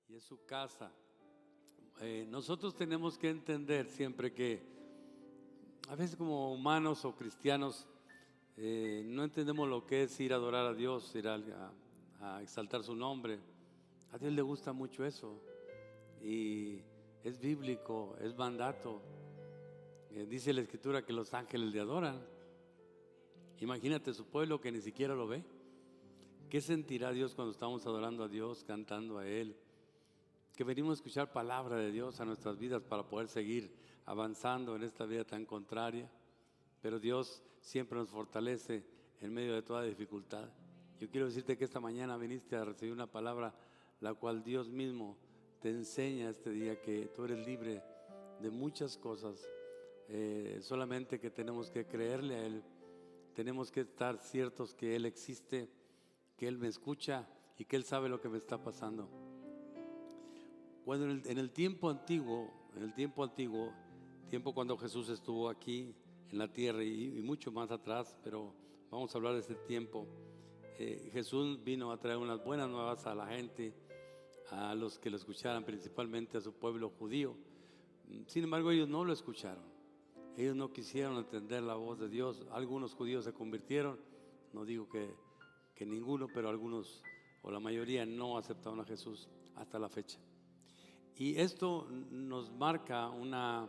y es su casa. Nosotros tenemos que entender siempre que a veces como humanos o cristianos no entendemos lo que es ir a adorar a Dios, ir a exaltar su nombre. A Dios le gusta mucho eso y es bíblico, es mandato. Dice la Escritura que los ángeles le adoran. Imagínate su pueblo que ni siquiera lo ve. ¿Qué sentirá Dios cuando estamos adorando a Dios, cantando a Él? Que venimos a escuchar palabra de Dios a nuestras vidas para poder seguir avanzando en esta vida tan contraria. Pero Dios siempre nos fortalece en medio de toda dificultad. Yo quiero decirte que esta mañana viniste a recibir una palabra la cual Dios mismo te enseña este día que tú eres libre de muchas cosas. Solamente que tenemos que creerle a Él. Tenemos que estar ciertos que Él existe, que Él me escucha y que Él sabe lo que me está pasando. Cuando en el tiempo antiguo, tiempo cuando Jesús estuvo aquí en la tierra y mucho más atrás, pero vamos a hablar de ese tiempo. Jesús vino a traer unas buenas nuevas a la gente, a los que lo escucharan, principalmente a su pueblo judío. Sin embargo, ellos no lo escucharon. Ellos no quisieron entender la voz de Dios. Algunos judíos se convirtieron, no digo que ninguno, pero algunos o la mayoría no aceptaron a Jesús hasta la fecha. Y esto nos marca una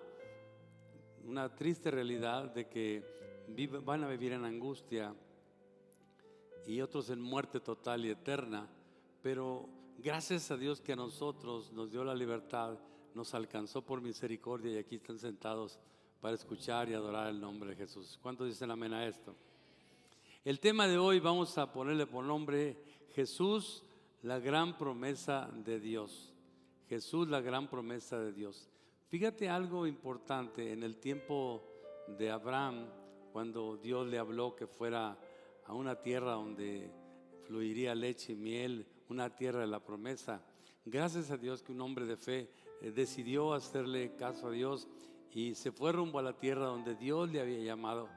triste realidad de que van a vivir en angustia y otros en muerte total y eterna. Pero gracias a Dios que a nosotros nos dio la libertad, nos alcanzó por misericordia y aquí están sentados para escuchar y adorar el nombre de Jesús. ¿Cuántos dicen amén a esto? El tema de hoy vamos a ponerle por nombre Jesús, la gran promesa de Dios. Jesús, la gran promesa de Dios. Fíjate algo importante en el tiempo de Abraham, cuando Dios le habló que fuera a una tierra donde fluiría leche y miel, una tierra de la promesa. Gracias a Dios que un hombre de fe decidió hacerle caso a Dios y se fue rumbo a la tierra donde Dios le había llamado.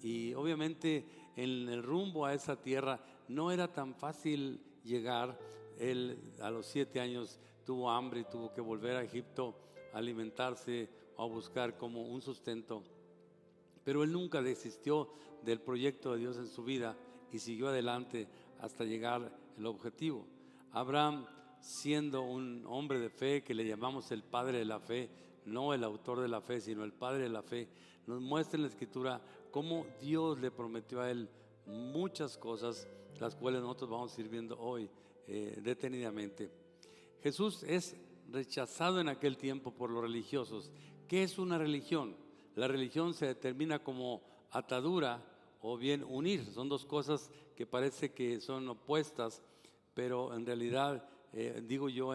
Y obviamente en el rumbo a esa tierra no era tan fácil llegar. Él a los 7 años tuvo hambre y tuvo que volver a Egipto a alimentarse o a buscar como un sustento. Pero él nunca desistió del proyecto de Dios en su vida y siguió adelante hasta llegar al objetivo. Abraham, siendo un hombre de fe que le llamamos el padre de la fe, no el autor de la fe, sino el padre de la fe, nos muestra en la Escritura cómo Dios le prometió a él muchas cosas, las cuales nosotros vamos a ir viendo hoy detenidamente. Jesús es rechazado en aquel tiempo por los religiosos. ¿Qué es una religión? La religión se determina como atadura o bien unir. Son dos cosas que parece que son opuestas, pero en realidad digo yo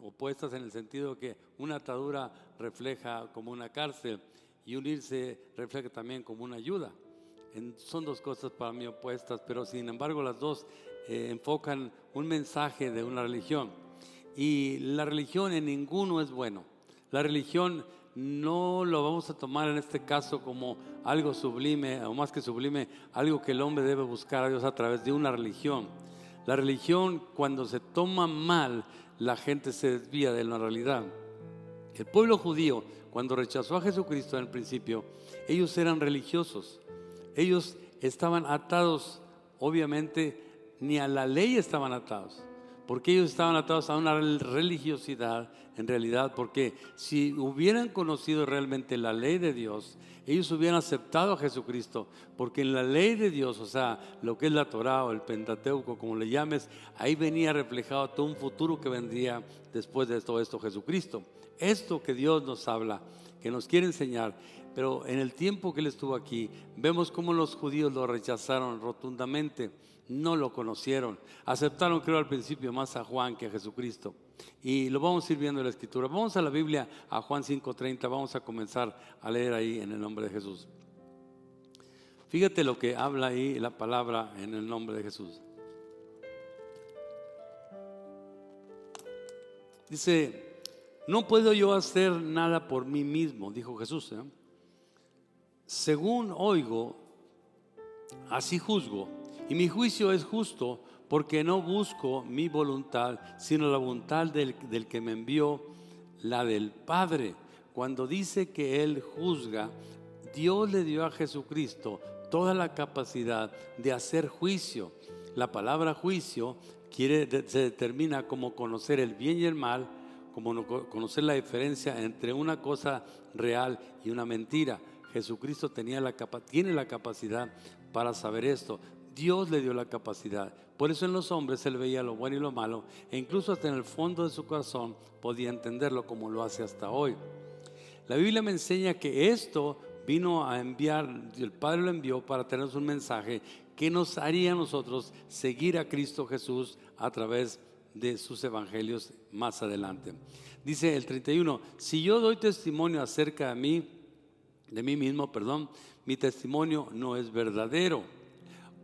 opuestas en el sentido de que una atadura refleja como una cárcel y unirse refleja también como una ayuda. Son dos cosas para mí opuestas, pero sin embargo las dos enfocan un mensaje de una religión. Y la religión en ninguno es bueno. La religión no lo vamos a tomar en este caso como algo sublime, o más que sublime, algo que el hombre debe buscar a Dios a través de una religión. La religión, cuando se toma mal, la gente se desvía de la realidad. El pueblo judío, cuando rechazó a Jesucristo en el principio, ellos eran religiosos. Ellos estaban atados, obviamente, ni a la ley estaban atados, porque ellos estaban atados a una religiosidad en realidad, porque si hubieran conocido realmente la ley de Dios, ellos hubieran aceptado a Jesucristo, porque en la ley de Dios, o sea, lo que es la Torá o el Pentateuco, como le llames, ahí venía reflejado todo un futuro que vendría después de todo esto, Jesucristo. Esto que Dios nos habla, que nos quiere enseñar, pero en el tiempo que Él estuvo aquí, vemos cómo los judíos lo rechazaron rotundamente, no lo conocieron, aceptaron, creo al principio, más a Juan que a Jesucristo. Y lo vamos a ir viendo en la Escritura. Vamos a la Biblia, a Juan 5:30, vamos a comenzar a leer ahí en el nombre de Jesús. Fíjate lo que habla ahí la palabra en el nombre de Jesús. Dice: no puedo yo hacer nada por mí mismo, dijo Jesús, según oigo, así juzgo, y mi juicio es justo, porque no busco mi voluntad, sino la voluntad del que me envió, la del Padre. Cuando dice que Él juzga, Dios le dio a Jesucristo toda la capacidad de hacer juicio. La palabra juicio se determina como conocer el bien y el mal, como conocer la diferencia entre una cosa real y una mentira. Jesucristo tiene la capacidad para saber esto. Dios le dio la capacidad. Por eso en los hombres Él veía lo bueno y lo malo, e incluso hasta en el fondo de su corazón podía entenderlo, como lo hace hasta hoy. La Biblia me enseña que esto vino a enviar, el Padre lo envió para tenernos un mensaje que nos haría a nosotros seguir a Cristo Jesús a través de sus evangelios más adelante. Dice el 31: si yo doy testimonio acerca de mí mismo, mi testimonio no es verdadero.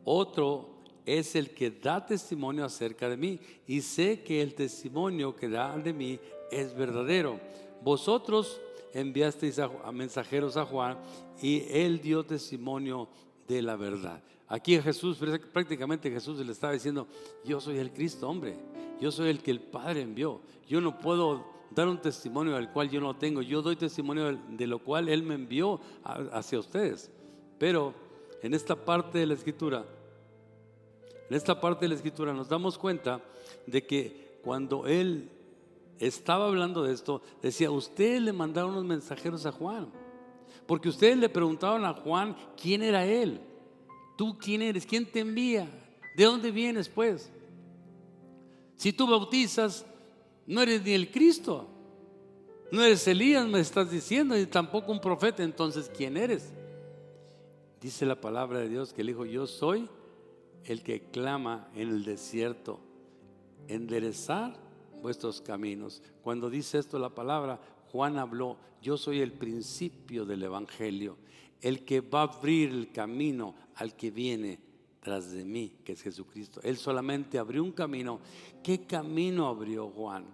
Otro es el que da testimonio acerca de mí, y sé que el testimonio que da de mí es verdadero. Vosotros enviasteis a mensajeros a Juan, y él dio testimonio de la verdad. Aquí a Jesús, prácticamente Jesús le estaba diciendo: yo soy el Cristo, hombre. Yo soy el que el Padre envió. Yo no puedo dar un testimonio del cual yo no tengo. Yo doy testimonio de lo cual Él me envió hacia ustedes. Pero en esta parte de la Escritura, nos damos cuenta de que cuando Él estaba hablando de esto, decía: ustedes le mandaron unos mensajeros a Juan, porque ustedes le preguntaban a Juan quién era Él. ¿Tú quién eres? ¿Quién te envía? ¿De dónde vienes, pues? Si tú bautizas, no eres ni el Cristo, no eres Elías, me estás diciendo, ni tampoco un profeta. Entonces, ¿quién eres? Dice la palabra de Dios que Él dijo: yo soy el que clama en el desierto, enderezar vuestros caminos. Cuando dice esto la palabra, Juan habló: yo soy el principio del evangelio, el que va a abrir el camino al que viene tras de mí, que es Jesucristo. Él solamente abrió un camino. ¿Qué camino abrió Juan?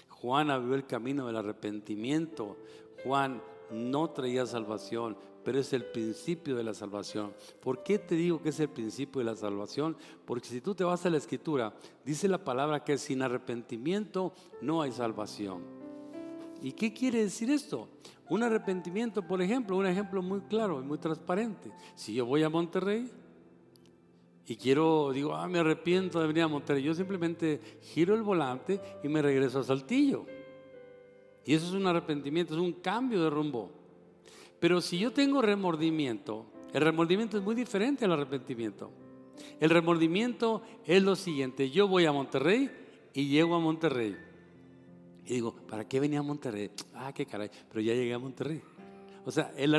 Juan abrió el camino del arrepentimiento. Juan no traía salvación, pero es el principio de la salvación. ¿Por qué te digo que es el principio de la salvación? Porque si tú te vas a la Escritura, dice la palabra que sin arrepentimiento no hay salvación. ¿Y qué quiere decir esto? Un arrepentimiento, por ejemplo, un ejemplo muy claro y muy transparente. Si yo voy a Monterrey y digo: me arrepiento de venir a Monterrey, yo simplemente giro el volante y me regreso a Saltillo. Y eso es un arrepentimiento, es un cambio de rumbo. Pero si yo tengo remordimiento, el remordimiento es muy diferente al arrepentimiento. El remordimiento es lo siguiente: yo voy a Monterrey y llego a Monterrey y digo: ¿para qué venía a Monterrey? Qué caray, pero ya llegué a Monterrey. O sea, el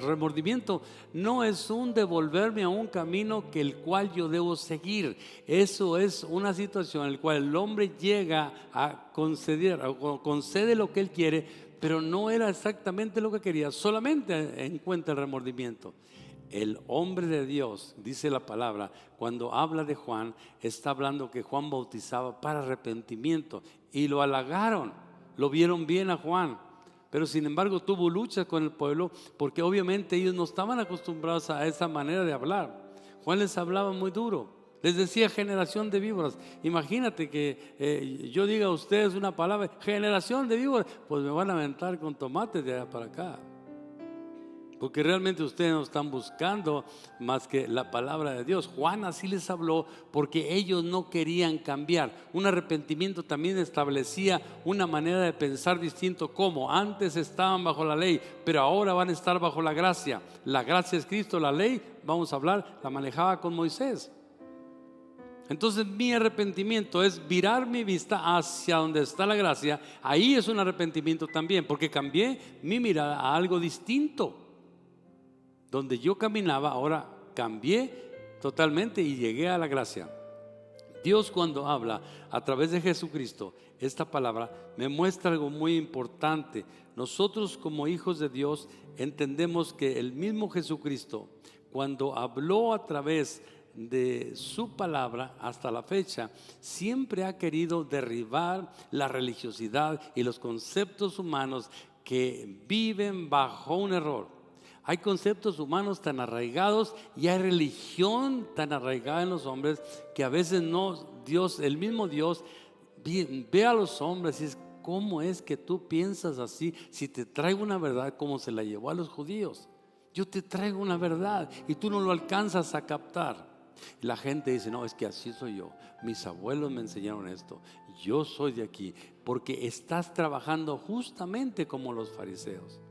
remordimiento no es un devolverme a un camino que el cual yo debo seguir. Eso es una situación en la cual el hombre llega a concede lo que él quiere, pero no era exactamente lo que quería. Solamente encuentra el remordimiento. El hombre de Dios, dice la palabra, cuando habla de Juan, está hablando que Juan bautizaba para arrepentimiento, y lo halagaron, lo vieron bien a Juan. Pero sin embargo tuvo luchas con el pueblo, porque obviamente ellos no estaban acostumbrados a esa manera de hablar. Juan les hablaba muy duro, les decía: generación de víboras. Imagínate que yo diga a ustedes una palabra: generación de víboras, pues me van a aventar con tomates de allá para acá, porque realmente ustedes no están buscando más que la palabra de Dios. Juan así les habló porque ellos no querían cambiar. Un arrepentimiento también establecía una manera de pensar distinto. Como antes estaban bajo la ley, pero ahora van a estar bajo la gracia. La gracia es Cristo, la ley, vamos a hablar, la manejaba con Moisés. Entonces mi arrepentimiento es virar mi vista hacia donde está la gracia. Ahí es un arrepentimiento también, porque cambié mi mirada a algo distinto. Donde yo caminaba, ahora cambié totalmente y llegué a la gracia. Dios, cuando habla a través de Jesucristo, esta palabra me muestra algo muy importante. Nosotros, como hijos de Dios, entendemos que el mismo Jesucristo, cuando habló a través de su palabra hasta la fecha, siempre ha querido derribar la religiosidad y los conceptos humanos que viven bajo un error, Hay conceptos humanos tan arraigados y hay religión tan arraigada en los hombres que a veces Dios, el mismo Dios, ve a los hombres y dice: ¿cómo es que tú piensas así? Si te traigo una verdad como se la llevó a los judíos. Yo te traigo una verdad y tú no lo alcanzas a captar. Y la gente dice: no, es que así soy yo. Mis abuelos me enseñaron esto. Yo soy de aquí. Porque estás trabajando justamente como los fariseos.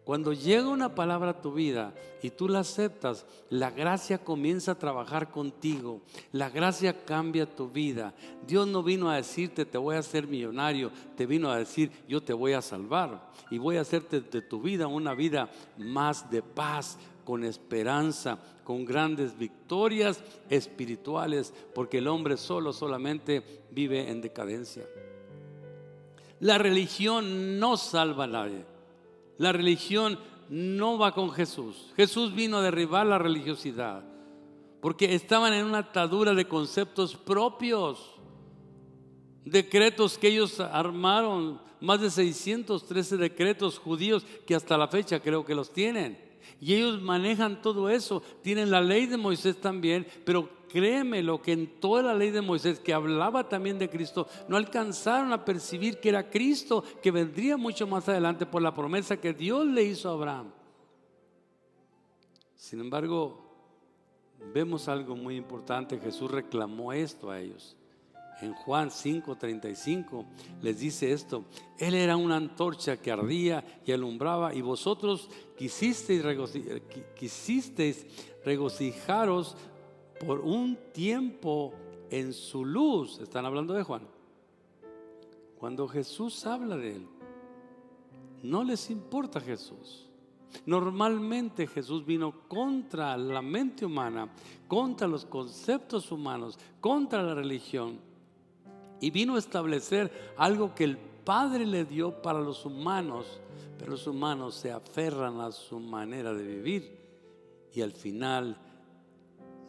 Cuando llega una palabra a tu vida y tú la aceptas, la gracia comienza a trabajar contigo. La gracia cambia tu vida. Dios no vino a decirte: te voy a hacer millonario. Te vino a decir: yo te voy a salvar y voy a hacerte de tu vida una vida más de paz, con esperanza, con grandes victorias espirituales, porque el hombre solamente vive en decadencia. La religión no salva a nadie. La religión no va con Jesús. Jesús vino a derribar la religiosidad, porque estaban en una atadura de conceptos propios, decretos que ellos armaron, más de 613 decretos judíos que hasta la fecha creo que los tienen. Y ellos manejan todo eso. Tienen la ley de Moisés también, pero créeme lo que en toda la ley de Moisés, que hablaba también de Cristo, no alcanzaron a percibir que era Cristo, que vendría mucho más adelante por la promesa que Dios le hizo a Abraham. Sin embargo, vemos algo muy importante. Jesús reclamó esto a ellos. En Juan 5:35 les dice esto: Él era una antorcha que ardía y alumbraba, y vosotros quisisteis regocijaros por un tiempo en su luz. Están hablando de Juan. Cuando Jesús habla de él, no les importa Jesús. Normalmente Jesús vino contra la mente humana, contra los conceptos humanos, contra la religión, y vino a establecer algo que el Padre le dio para los humanos, pero los humanos se aferran a su manera de vivir y al final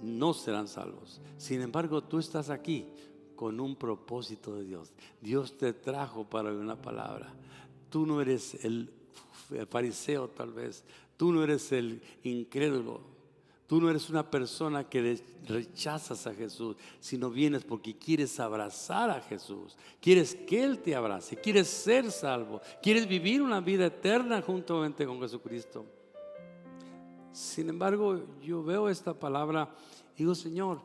no serán salvos. Sin embargo, tú estás aquí con un propósito de Dios. Dios te trajo para una palabra. Tú no eres el fariseo, tal vez. Tú no eres el incrédulo. Tú no eres una persona que rechazas a Jesús, sino vienes porque quieres abrazar a Jesús. Quieres que Él te abrace. Quieres ser salvo. Quieres vivir una vida eterna juntamente con Jesucristo. Sin embargo, yo veo esta palabra y digo: Señor,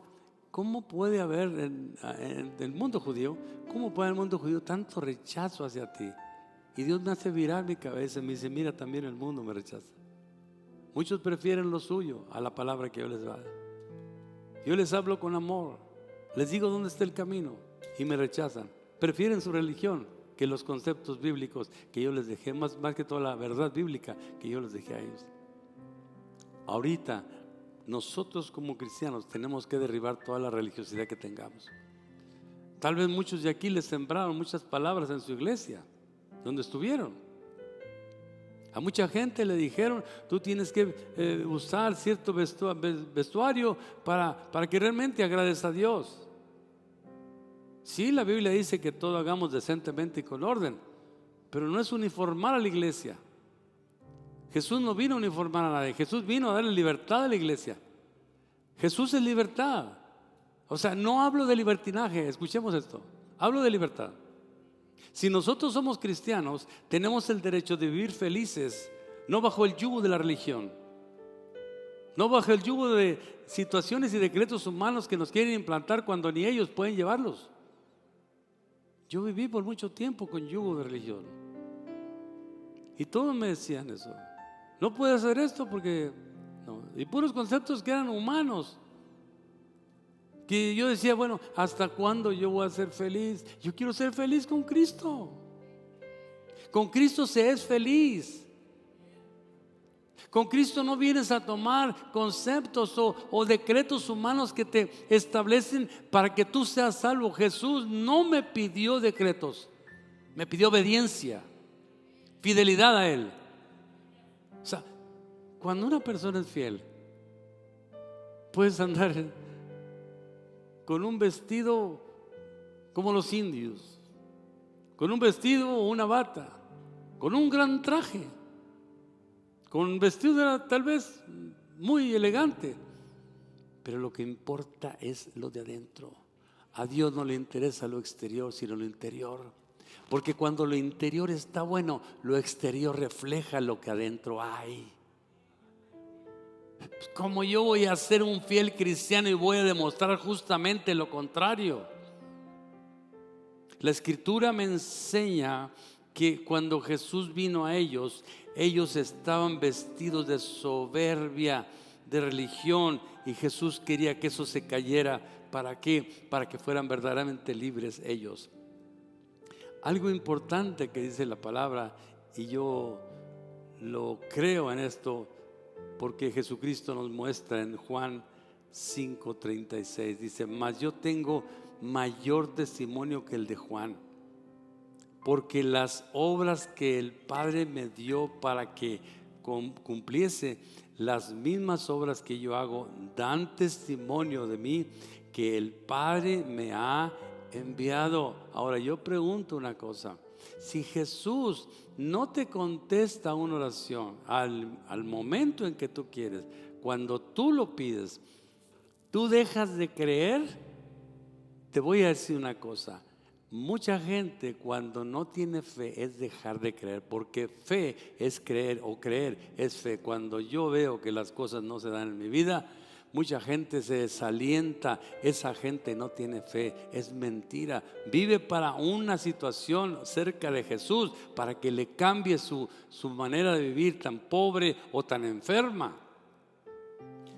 ¿cómo puede haber en el mundo judío, cómo puede haber en el mundo judío tanto rechazo hacia ti? Y Dios me hace virar mi cabeza y me dice: mira, también el mundo me rechaza. Muchos prefieren lo suyo a la palabra que yo les doy. Yo les hablo con amor, les digo dónde está el camino y me rechazan. Prefieren su religión que los conceptos bíblicos que yo les dejé, más que toda la verdad bíblica que yo les dejé a ellos. Ahorita nosotros como cristianos tenemos que derribar toda la religiosidad que tengamos. Tal vez muchos de aquí les sembraron muchas palabras en su iglesia, donde estuvieron. A mucha gente le dijeron: tú tienes que usar cierto vestuario para que realmente agrades a Dios. Sí, la Biblia dice que todo hagamos decentemente y con orden, pero no es uniformar a la iglesia. Jesús no vino a uniformar a nadie. Jesús vino a darle libertad a la iglesia. Jesús es libertad. O sea, no hablo de libertinaje. Escuchemos esto. Hablo de libertad. Si nosotros somos cristianos, tenemos el derecho de vivir felices, no bajo el yugo de la religión, no bajo el yugo de situaciones y decretos humanos que nos quieren implantar cuando ni ellos pueden llevarlos. Yo viví por mucho tiempo con yugo de religión y todos me decían eso: no puedes hacer esto porque no. Y puros conceptos que eran humanos, que yo decía: bueno, ¿hasta cuándo yo voy a ser feliz? Yo quiero ser feliz con Cristo. Con Cristo se es feliz. Con Cristo no vienes a tomar conceptos o decretos humanos que te establecen para que tú seas salvo. Jesús no me pidió decretos, me pidió obediencia, fidelidad a Él. O sea, cuando una persona es fiel, puedes andar con un vestido como los indios, con un vestido o una bata, con un gran traje, con vestido tal vez muy elegante, pero lo que importa es lo de adentro. A Dios no le interesa lo exterior, sino lo interior. Porque cuando lo interior está bueno, lo exterior refleja lo que adentro hay. ¿Cómo yo voy a ser un fiel cristiano y voy a demostrar justamente lo contrario? La Escritura me enseña que cuando Jesús vino a ellos, ellos estaban vestidos de soberbia, de religión, y Jesús quería que eso se cayera. ¿Para qué? Para que fueran verdaderamente libres ellos. Algo importante que dice la palabra, y yo lo creo en esto, porque Jesucristo nos muestra en Juan 5:36, dice: mas yo tengo mayor testimonio que el de Juan, porque las obras que el Padre me dio para que cumpliese, las mismas obras que yo hago, dan testimonio de mí, que el Padre me ha enviado. Ahora yo pregunto una cosa: si Jesús no te contesta una oración al momento en que tú quieres, cuando tú lo pides, tú dejas de creer. Te voy a decir una cosa: mucha gente cuando no tiene fe es dejar de creer, porque fe es creer, o creer es fe. Cuando yo veo que las cosas no se dan en mi vida, mucha gente se desalienta. Esa gente no tiene fe, es mentira. Vive para una situación cerca de Jesús, para que le cambie su manera de vivir tan pobre o tan enferma.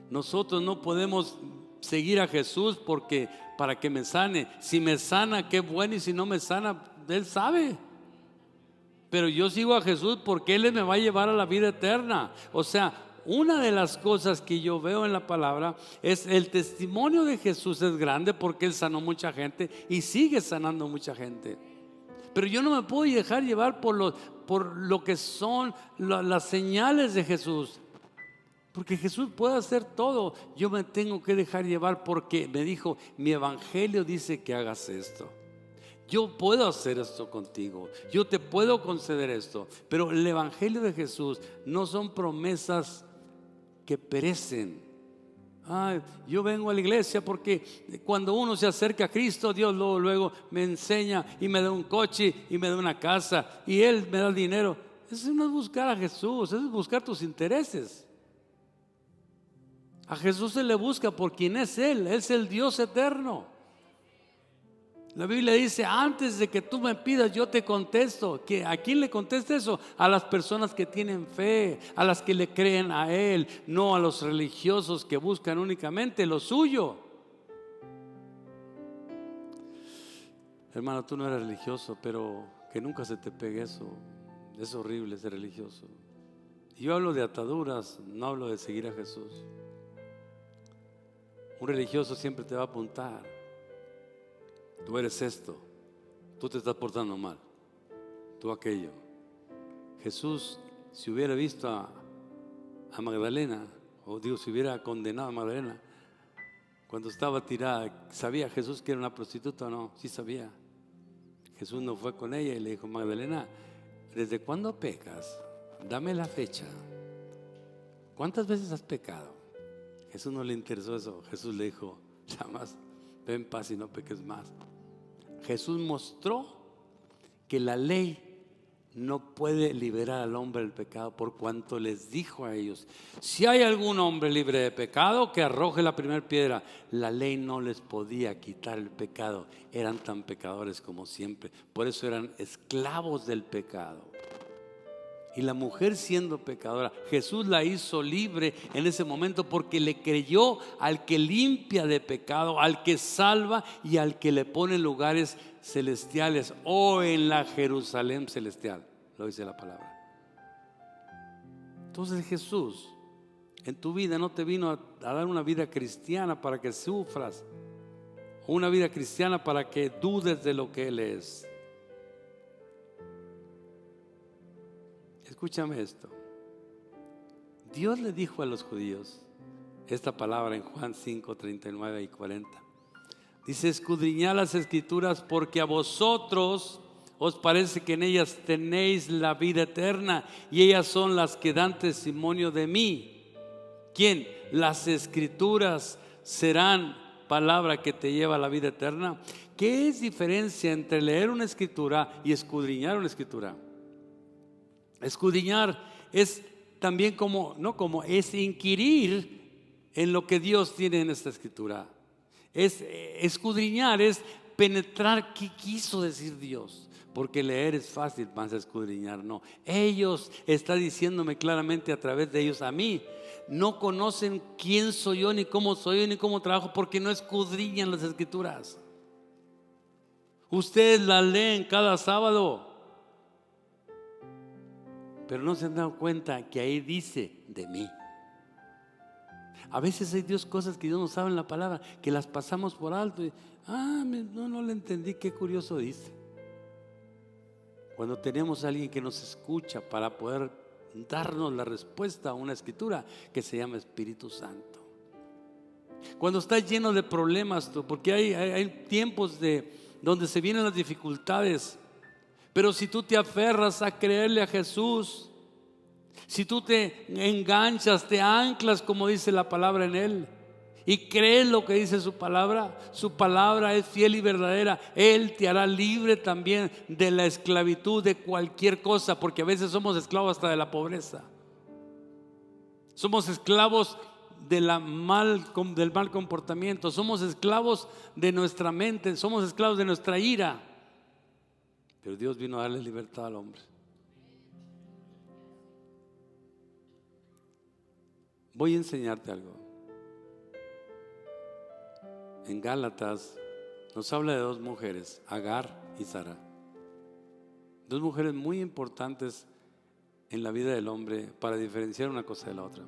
Nosotros no podemos seguir a Jesús porque para que me sane. Si me sana, qué bueno, y si no me sana, Él sabe. Pero yo sigo a Jesús porque Él me va a llevar a la vida eterna. O sea, una de las cosas que yo veo en la palabra es el testimonio de Jesús es grande, porque Él sanó mucha gente y sigue sanando mucha gente. Pero yo no me puedo dejar llevar por lo que son las señales de Jesús, porque Jesús puede hacer todo. Yo me tengo que dejar llevar porque me dijo: mi evangelio dice que hagas esto. Yo puedo hacer esto contigo, yo te puedo conceder esto. Pero el evangelio de Jesús no son promesas que perecen. Yo vengo a la iglesia porque cuando uno se acerca a Cristo, Dios luego me enseña y me da un coche y me da una casa y Él me da dinero. Eso no es buscar a Jesús, eso es buscar tus intereses. A Jesús se le busca por quien es Él. Él es el Dios eterno. La Biblia dice: antes de que tú me pidas, yo te contesto. ¿A quién le contesta eso? A las personas que tienen fe, a las que le creen a Él, no a los religiosos que buscan únicamente lo suyo. Hermano, tú no eres religioso, pero que nunca se te pegue eso. Es horrible ser religioso. Yo hablo de ataduras, no hablo de seguir a Jesús. Un religioso siempre te va a apuntar: tú eres esto, tú te estás portando mal, tú aquello. Jesús, si hubiera visto a Magdalena, o digo, si hubiera condenado a Magdalena cuando estaba tirada, ¿sabía Jesús que era una prostituta o no? Sí sabía. Jesús no fue con ella y le dijo: Magdalena, ¿desde cuándo pecas? Dame la fecha. ¿Cuántas veces has pecado? Jesús no le interesó eso. Jesús le dijo: jamás, ve en paz y no peques más. Jesús mostró que la ley no puede liberar al hombre del pecado, por cuanto les dijo a ellos: si hay algún hombre libre de pecado, que arroje la primera piedra. La ley no les podía quitar el pecado. Eran tan pecadores como siempre. Por eso eran esclavos del pecado. Y la mujer, siendo pecadora, Jesús la hizo libre en ese momento, porque le creyó al que limpia de pecado, al que salva y al que le pone en lugares celestiales, o en la Jerusalén celestial, lo dice la palabra. Entonces Jesús en tu vida no te vino a dar una vida cristiana para que sufras, o una vida cristiana para que dudes de lo que Él es. Escúchame esto. Dios le dijo a los judíos esta palabra en Juan 5, 39 y 40. Dice: escudriñad las escrituras, porque a vosotros os parece que en ellas tenéis la vida eterna y ellas son las que dan testimonio de mí. ¿Quién? Las escrituras serán palabra que te lleva a la vida eterna. ¿Qué es diferencia entre leer una escritura y escudriñar una escritura? Escudriñar es también es inquirir en lo que Dios tiene en esta escritura. Escudriñar es penetrar qué quiso decir Dios. Porque leer es fácil, más escudriñar no. Ellos, está diciéndome claramente a través de ellos a mí, no conocen quién soy yo, ni cómo soy yo, ni cómo trabajo, porque no escudriñan las escrituras. Ustedes las leen cada sábado, pero no se han dado cuenta que ahí dice de mí. A veces hay cosas que Dios no sabe en la palabra, que las pasamos por alto y, no le entendí, qué curioso dice. Cuando tenemos a alguien que nos escucha para poder darnos la respuesta a una escritura que se llama Espíritu Santo. Cuando estás lleno de problemas, porque hay tiempos donde se vienen las dificultades, pero si tú te aferras a creerle a Jesús, si tú te enganchas, te anclas como dice la palabra en Él y crees lo que dice su palabra es fiel y verdadera, Él te hará libre también de la esclavitud de cualquier cosa, porque a veces somos esclavos hasta de la pobreza. Somos esclavos del mal comportamiento, somos esclavos de nuestra mente, somos esclavos de nuestra ira. Pero Dios vino a darle libertad al hombre. Voy a enseñarte algo. En Gálatas nos habla de dos mujeres, Agar y Sara. Dos mujeres muy importantes en la vida del hombre para diferenciar una cosa de la otra.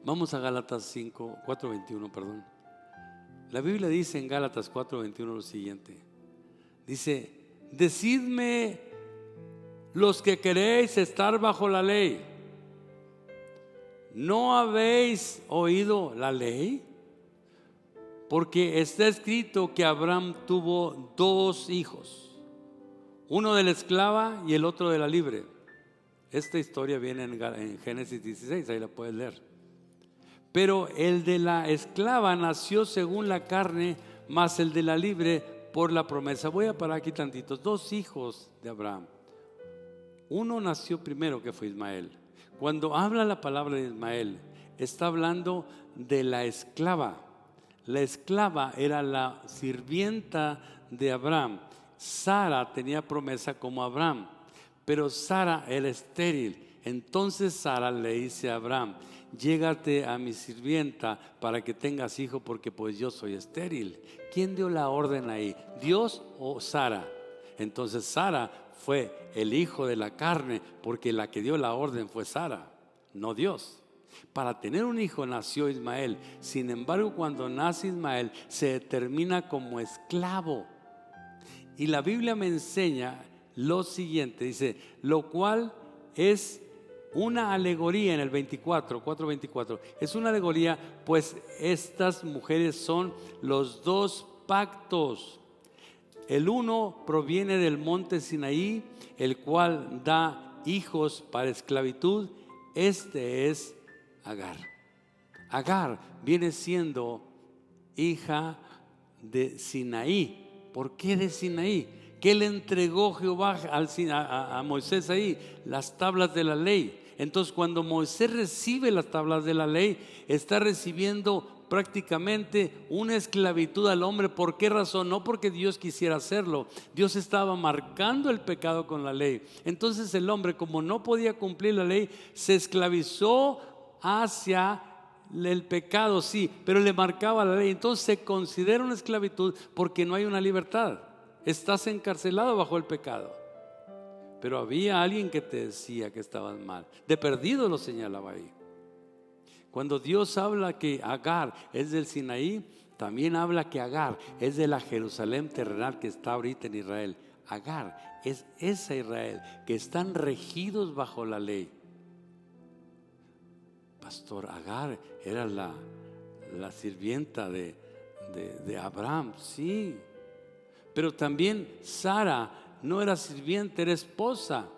Vamos a Gálatas 4:21. La Biblia dice en Gálatas 4:21 lo siguiente. Dice: decidme los que queréis estar bajo la ley, ¿no habéis oído la ley? Porque está escrito que Abraham tuvo dos hijos, uno de la esclava y el otro de la libre. Esta historia viene en Génesis 16, ahí la puedes leer. Pero el de la esclava nació según la carne, mas el de la libre por la promesa. Voy a parar aquí tantitos. Dos hijos de Abraham. Uno nació primero, que fue Ismael. Cuando habla la palabra de Ismael, está hablando de la esclava. La esclava era la sirvienta de Abraham. Sara tenía promesa como Abraham, pero Sara era estéril. Entonces Sara le dice a Abraham: llégate a mi sirvienta para que tengas hijo, porque pues yo soy estéril. ¿Quién dio la orden ahí? ¿Dios o Sara? Entonces Sara fue el hijo de la carne, porque la que dio la orden fue Sara, no Dios. Para tener un hijo nació Ismael. Sin embargo, cuando nace Ismael, se determina como esclavo. Y la Biblia me enseña lo siguiente, dice, lo cual es una alegoría en el 4:24. Es una alegoría, pues estas mujeres son los dos pactos. El uno proviene del monte Sinaí, el cual da hijos para esclavitud. Este es Agar. Agar viene siendo hija de Sinaí. ¿Por qué de Sinaí? ¿Qué le entregó Jehová a Moisés ahí? Las tablas de la ley. Entonces, cuando Moisés recibe las tablas de la ley, está recibiendo prácticamente una esclavitud al hombre. ¿Por qué razón? No porque Dios quisiera hacerlo. Dios estaba marcando el pecado con la ley. Entonces el hombre, como no podía cumplir la ley, se esclavizó hacia el pecado, sí, pero le marcaba la ley. Entonces se considera una esclavitud porque no hay una libertad. Estás encarcelado bajo el pecado. Pero había alguien que te decía que estabas mal. De perdido lo señalaba ahí. Cuando Dios habla que Agar es del Sinaí, también habla que Agar es de la Jerusalén terrenal que está ahorita en Israel. Agar es esa Israel que están regidos bajo la ley. Pastor, Agar era la sirvienta de Abraham, sí. pero también Sara no era sirviente, era esposa.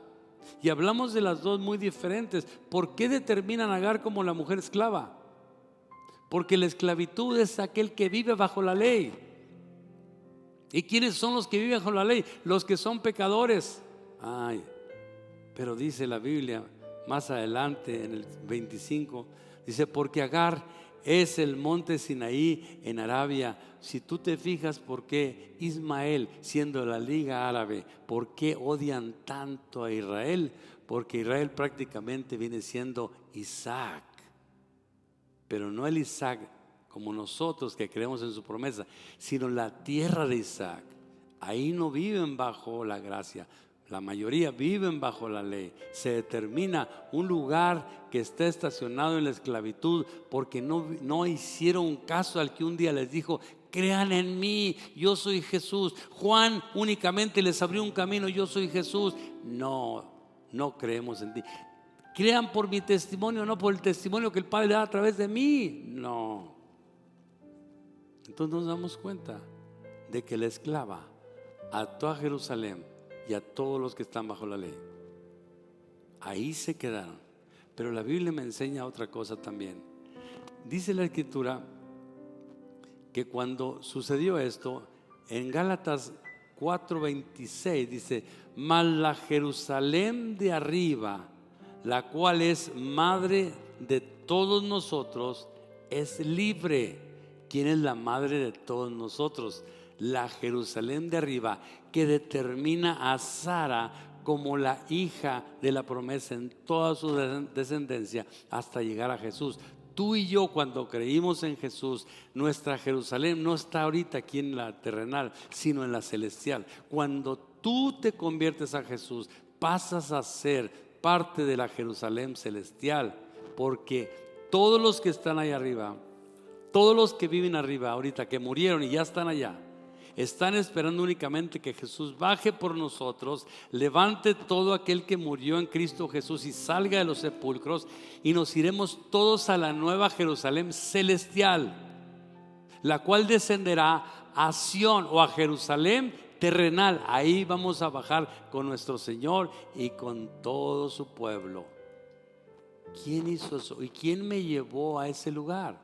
Y hablamos de las dos muy diferentes. ¿Por qué determinan a Agar como la mujer esclava? Porque la esclavitud es aquel que vive bajo la ley. ¿Y quiénes son los que viven bajo la ley? Los que son pecadores. Pero dice la Biblia más adelante en el 25, dice: porque Agar es el monte Sinaí en Arabia. Si tú te fijas, ¿por qué Ismael, siendo la liga árabe, por qué odian tanto a Israel? Porque Israel prácticamente viene siendo Isaac, pero no el Isaac como nosotros que creemos en su promesa, sino la tierra de Isaac. Ahí no viven bajo la gracia, la mayoría viven bajo la ley. Se determina un lugar que está estacionado en la esclavitud porque no hicieron caso al que un día les dijo: crean en mí, yo soy Jesús. Juan únicamente les abrió un camino: yo soy Jesús. No creemos en ti. Crean por mi testimonio, no por el testimonio que el Padre da a través de mí. No. Entonces nos damos cuenta de que la esclava ató a Jerusalén y a todos los que están bajo la ley. Ahí se quedaron. Pero la Biblia me enseña otra cosa también. Dice la Escritura que cuando sucedió esto, en Gálatas 4:26 dice: mas la Jerusalén de arriba, la cual es madre de todos nosotros, es libre. ¿Quién es la madre de todos nosotros? La Jerusalén de arriba, que determina a Sara como la hija de la promesa en toda su descendencia hasta llegar a Jesús. Tú y yo, cuando creímos en Jesús, nuestra Jerusalén no está ahorita aquí en la terrenal, sino en la celestial. Cuando tú te conviertes a Jesús, pasas a ser parte de la Jerusalén celestial, porque todos los que están ahí arriba, todos los que viven arriba ahorita, que murieron y ya están allá, están esperando únicamente que Jesús baje por nosotros, levante todo aquel que murió en Cristo Jesús y salga de los sepulcros, y nos iremos todos a la nueva Jerusalén celestial, la cual descenderá a Sión o a Jerusalén terrenal. Ahí vamos a bajar con nuestro Señor y con todo su pueblo. ¿Quién hizo eso? ¿Y quién me llevó a ese lugar?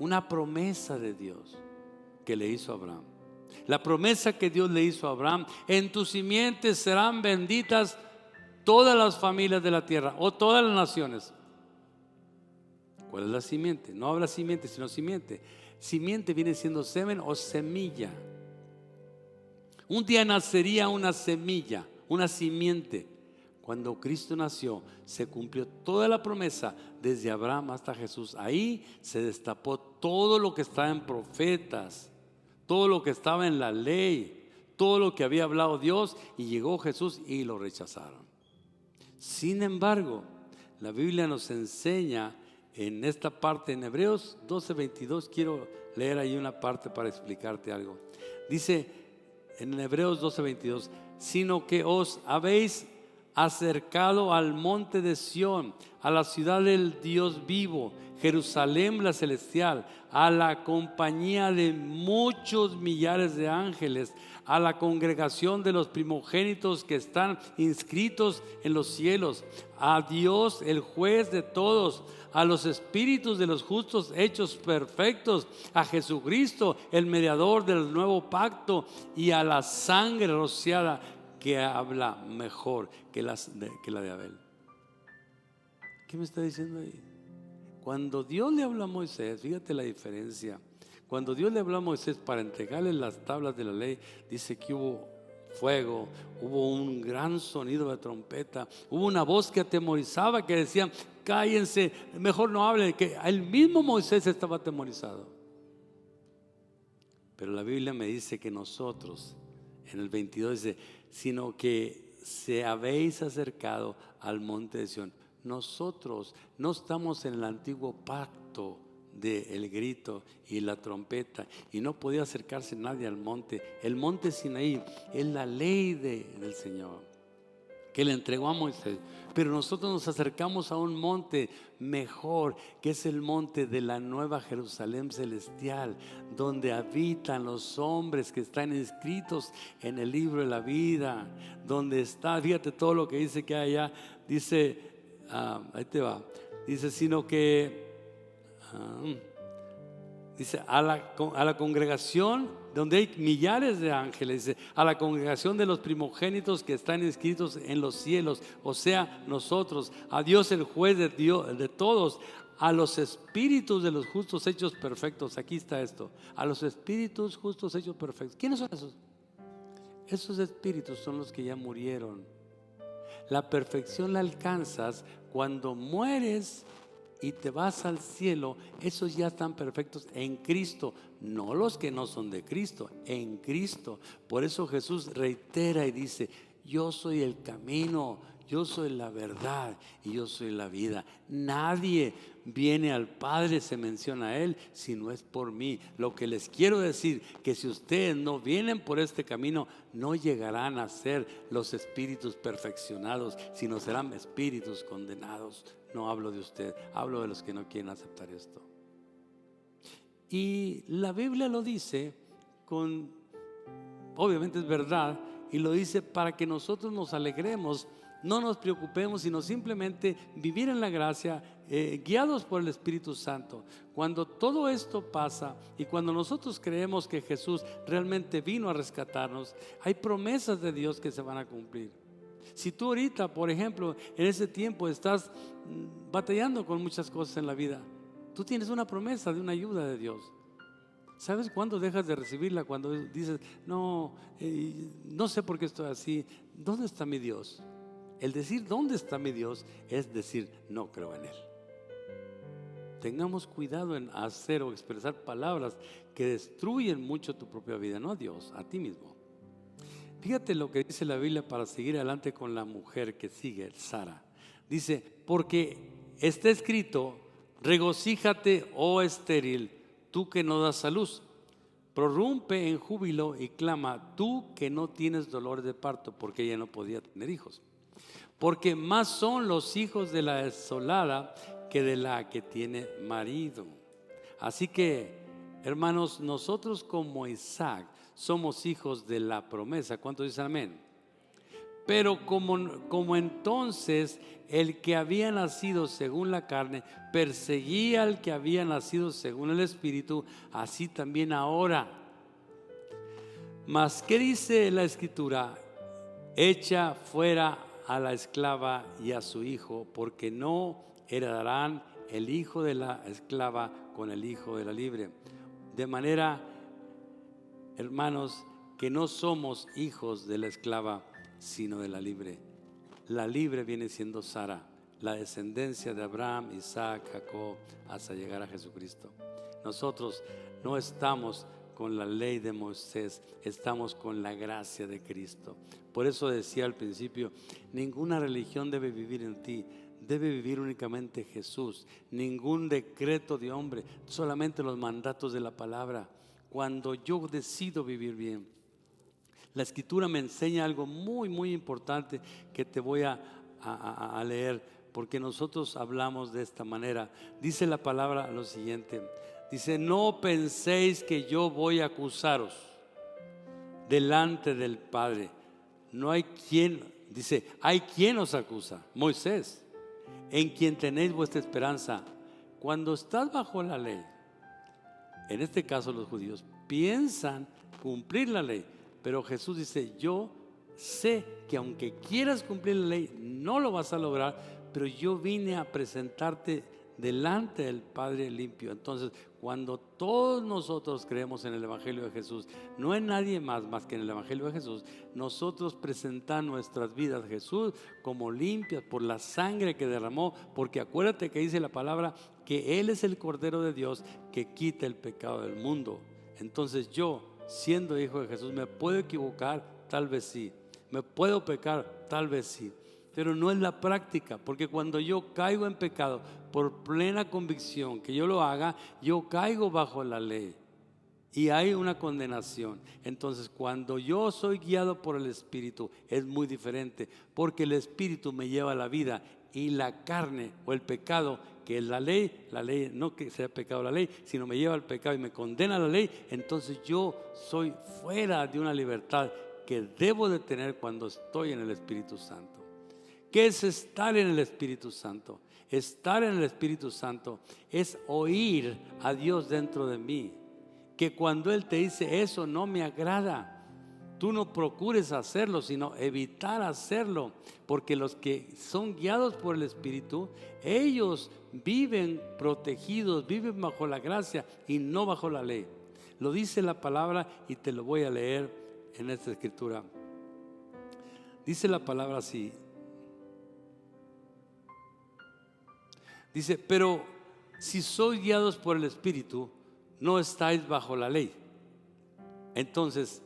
Una promesa de Dios que le hizo a Abraham. La promesa que Dios le hizo a Abraham: en tus simientes serán benditas todas las familias de la tierra, o todas las naciones. ¿Cuál es la simiente? No habla simiente, sino simiente. Simiente viene siendo semen o semilla. Un día nacería una semilla, una simiente. Cuando Cristo nació, se cumplió toda la promesa desde Abraham hasta Jesús. Ahí se destapó todo lo que estaba en profetas, todo lo que estaba en la ley, todo lo que había hablado Dios, y llegó Jesús y lo rechazaron. Sin embargo, la Biblia nos enseña en esta parte, en Hebreos 12:22, quiero leer ahí una parte para explicarte algo. Dice en Hebreos 12:22: sino que os habéis acercado al monte de Sión, a la ciudad del Dios vivo, Jerusalén la celestial, a la compañía de muchos millares de ángeles, a la congregación de los primogénitos que están inscritos en los cielos, a Dios el juez de todos, a los espíritus de los justos hechos perfectos, a Jesucristo el mediador del nuevo pacto, y a la sangre rociada, que habla mejor que la de Abel. ¿Qué me está diciendo ahí? Cuando Dios le habló a Moisés, fíjate la diferencia. Cuando Dios le habló a Moisés para entregarle las tablas de la ley, dice que hubo fuego, hubo un gran sonido de trompeta, hubo una voz que atemorizaba, que decía: cállense, mejor no hablen. Que el mismo Moisés estaba atemorizado. Pero la Biblia me dice que nosotros, en el 22 dice: sino que se habéis acercado al monte de Sión. Nosotros no estamos en el antiguo pacto del grito y la trompeta, y no podía acercarse nadie al monte. El monte Sinaí es la ley del Señor. que le entregó a Moisés. Pero nosotros nos acercamos a un monte mejor, que es el monte de la Nueva Jerusalén celestial, donde habitan los hombres que están inscritos en el libro de la vida, donde está, fíjate todo lo que dice que hay allá. Dice, ahí te va, dice, sino que dice a la congregación donde hay millares de ángeles, dice, a la congregación de los primogénitos que están inscritos en los cielos, o sea, nosotros, a Dios el juez de todos, a los espíritus de los justos hechos perfectos. Aquí está esto, a los espíritus justos hechos perfectos. ¿Quiénes son esos? Esos espíritus son los que ya murieron. La perfección la alcanzas cuando mueres y te vas al cielo. Esos ya están perfectos en Cristo, no los que no son de Cristo, en Cristo. Por eso Jesús reitera y dice: yo soy el camino, yo soy la verdad y yo soy la vida. Nadie viene al Padre, se menciona a Él, si no es por mí. Lo que les quiero decir, que si ustedes no vienen por este camino, no llegarán a ser los espíritus perfeccionados, sino serán espíritus condenados. No hablo de usted, hablo de los que no quieren aceptar esto. Y la Biblia lo dice obviamente es verdad, y lo dice para que nosotros nos alegremos, no nos preocupemos, sino simplemente vivir en la gracia, guiados por el Espíritu Santo. Cuando todo esto pasa y cuando nosotros creemos que Jesús realmente vino a rescatarnos, hay promesas de Dios que se van a cumplir. Si tú ahorita, por ejemplo, en ese tiempo estás batallando con muchas cosas en la vida, tú tienes una promesa de una ayuda de Dios. ¿Sabes cuándo dejas de recibirla? Cuando dices, no sé por qué estoy así. ¿Dónde está mi Dios? El decir ¿dónde está mi Dios? Es decir, no creo en Él. Tengamos cuidado en hacer o expresar palabras que destruyen mucho tu propia vida, no a Dios, a ti mismo. Fíjate lo que dice la Biblia para seguir adelante con la mujer que sigue, Sara. Dice, porque está escrito: regocíjate, oh estéril, tú que no das a luz. Prorrumpe en júbilo y clama, tú que no tienes dolor de parto, porque ella no podía tener hijos. Porque más son los hijos de la desolada que de la que tiene marido. Así que, hermanos, nosotros como Isaac somos hijos de la promesa. ¿Cuántos dicen amén? Pero como entonces el que había nacido según la carne perseguía al que había nacido según el Espíritu, así también ahora. Mas ¿qué dice la Escritura? Echa fuera a la esclava y a su hijo, porque no heredarán el hijo de la esclava con el hijo de la libre. De manera, hermanos, que no somos hijos de la esclava, sino de la libre. La libre viene siendo Sara, la descendencia de Abraham, Isaac, Jacob, hasta llegar a Jesucristo. Nosotros no estamos con la ley de Moisés, estamos con la gracia de Cristo. Por eso decía al principio, ninguna religión debe vivir en ti, debe vivir únicamente Jesús. Ningún decreto de hombre, solamente los mandatos de la palabra. Cuando yo decido vivir bien, la Escritura me enseña algo muy, muy importante que te voy a leer, porque nosotros hablamos de esta manera. Dice la palabra lo siguiente, dice: no penséis que yo voy a acusaros delante del Padre. No hay quien, dice, hay quien os acusa, Moisés, en quien tenéis vuestra esperanza. Cuando estás bajo la ley, en este caso los judíos piensan cumplir la ley, pero Jesús dice: yo sé que aunque quieras cumplir la ley, no lo vas a lograr, pero yo vine a presentarte delante del Padre limpio. Entonces, cuando todos nosotros creemos en el Evangelio de Jesús, no en nadie más que en el Evangelio de Jesús, nosotros presentamos nuestras vidas a Jesús como limpias por la sangre que derramó, porque acuérdate que dice la palabra que Él es el Cordero de Dios que quita el pecado del mundo. Entonces yo, siendo hijo de Jesús, me puedo equivocar, tal vez sí, me puedo pecar, tal vez sí, pero no es la práctica, porque cuando yo caigo en pecado por plena convicción que yo lo haga, yo caigo bajo la ley. y hay una condenación. Entonces, cuando yo soy guiado por el Espíritu, es muy diferente, porque el Espíritu me lleva a la vida y la carne o el pecado, que es la ley, no que sea pecado la ley, sino me lleva al pecado y me condena a la ley. Entonces yo soy fuera de una libertad que debo de tener cuando estoy en el Espíritu Santo. ¿Qué es estar en el Espíritu Santo? Estar en el Espíritu Santo es oír a Dios dentro de mí, que cuando Él te dice eso no me agrada, tú no procures hacerlo, sino evitar hacerlo, porque los que son guiados por el Espíritu, ellos viven protegidos, viven bajo la gracia y no bajo la ley. Lo dice la palabra y te lo voy a leer en esta escritura. Dice la palabra así. Dice, pero si sois guiados por el Espíritu, no estáis bajo la ley. Entonces,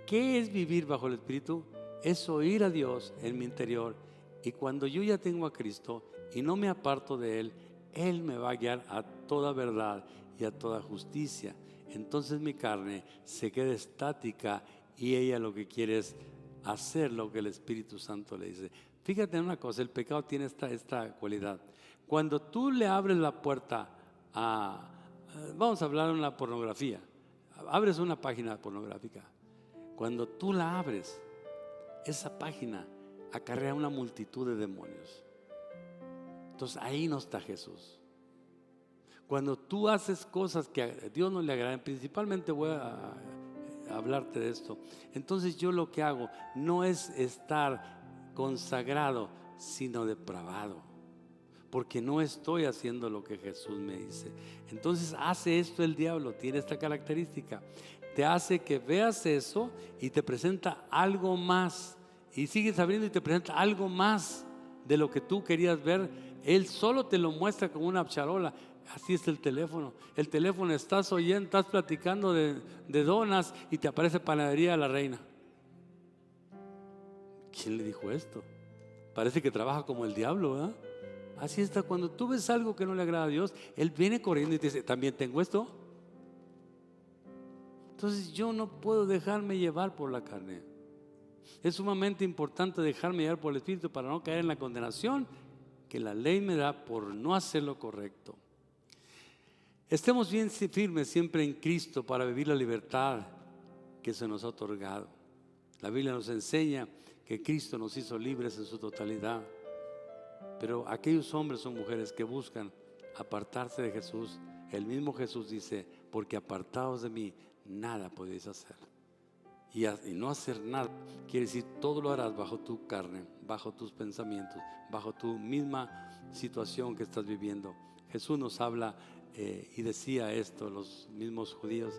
¿qué es vivir bajo el Espíritu? Es oír a Dios en mi interior. Y cuando yo ya tengo a Cristo y no me aparto de Él, Él me va a guiar a toda verdad y a toda justicia. Entonces mi carne se queda estática y ella lo que quiere es hacer lo que el Espíritu Santo le dice. Fíjate en una cosa, el pecado tiene esta cualidad. Cuando tú le abres la puerta vamos a hablar de una pornografía, abres una página pornográfica. Cuando tú la abres, esa página acarrea una multitud de demonios. Entonces ahí no está Jesús. Cuando tú haces cosas que a Dios no le agradan, principalmente voy a hablarte de esto. Entonces yo lo que hago no es estar consagrado, sino depravado, porque no estoy haciendo lo que Jesús me dice. Entonces hace esto el diablo, tiene esta característica. Te hace que veas eso y te presenta algo más. Y sigues abriendo y te presenta algo más de lo que tú querías ver. Él solo te lo muestra como una charola. Así es el teléfono. El teléfono, estás oyendo, estás platicando de donas y te aparece Panadería de la Reina. ¿Quién le dijo esto? Parece que trabaja como el diablo, ¿verdad? Así está, cuando tú ves algo que no le agrada a Dios, Él viene corriendo y te dice, ¿también tengo esto? Entonces yo no puedo dejarme llevar por la carne. Es sumamente importante dejarme llevar por el Espíritu para no caer en la condenación que la ley me da por no hacer lo correcto. Estemos bien firmes siempre en Cristo para vivir la libertad que se nos ha otorgado. La Biblia nos enseña que Cristo nos hizo libres en su totalidad. Pero aquellos hombres o mujeres que buscan apartarse de Jesús, el mismo Jesús dice, porque apartados de mí nada podéis hacer. Y no hacer nada quiere decir todo lo harás bajo tu carne, bajo tus pensamientos, bajo tu misma situación que estás viviendo. Jesús nos habla y decía esto, los mismos judíos: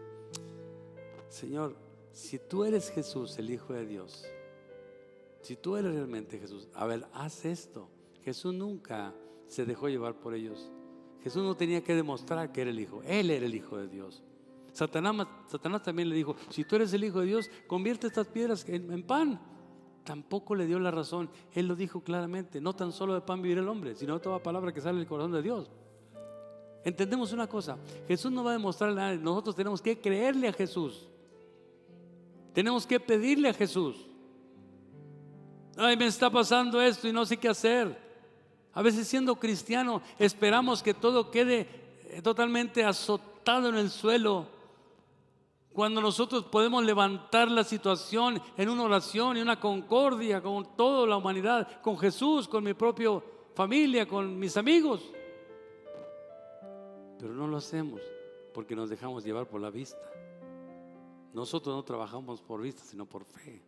Señor, si tú eres Jesús, el Hijo de Dios, si tú eres realmente Jesús, a ver, haz esto. Jesús nunca se dejó llevar por ellos. Jesús no tenía que demostrar que era el Hijo. Él era el Hijo de Dios. Satanás también le dijo: si tú eres el Hijo de Dios, convierte estas piedras en pan. Tampoco le dio la razón. Él lo dijo claramente: no tan solo de pan vivirá el hombre, sino de toda palabra que sale del corazón de Dios. Entendemos una cosa: Jesús no va a demostrar nada. Nosotros tenemos que creerle a Jesús. Tenemos que pedirle a Jesús. Ay, me está pasando esto y no sé qué hacer. A veces, siendo cristiano, esperamos que todo quede totalmente azotado en el suelo, cuando nosotros podemos levantar la situación en una oración y una concordia con toda la humanidad, con Jesús, con mi propia familia, con mis amigos. Pero no lo hacemos porque nos dejamos llevar por la vista. Nosotros no trabajamos por vista, sino por fe.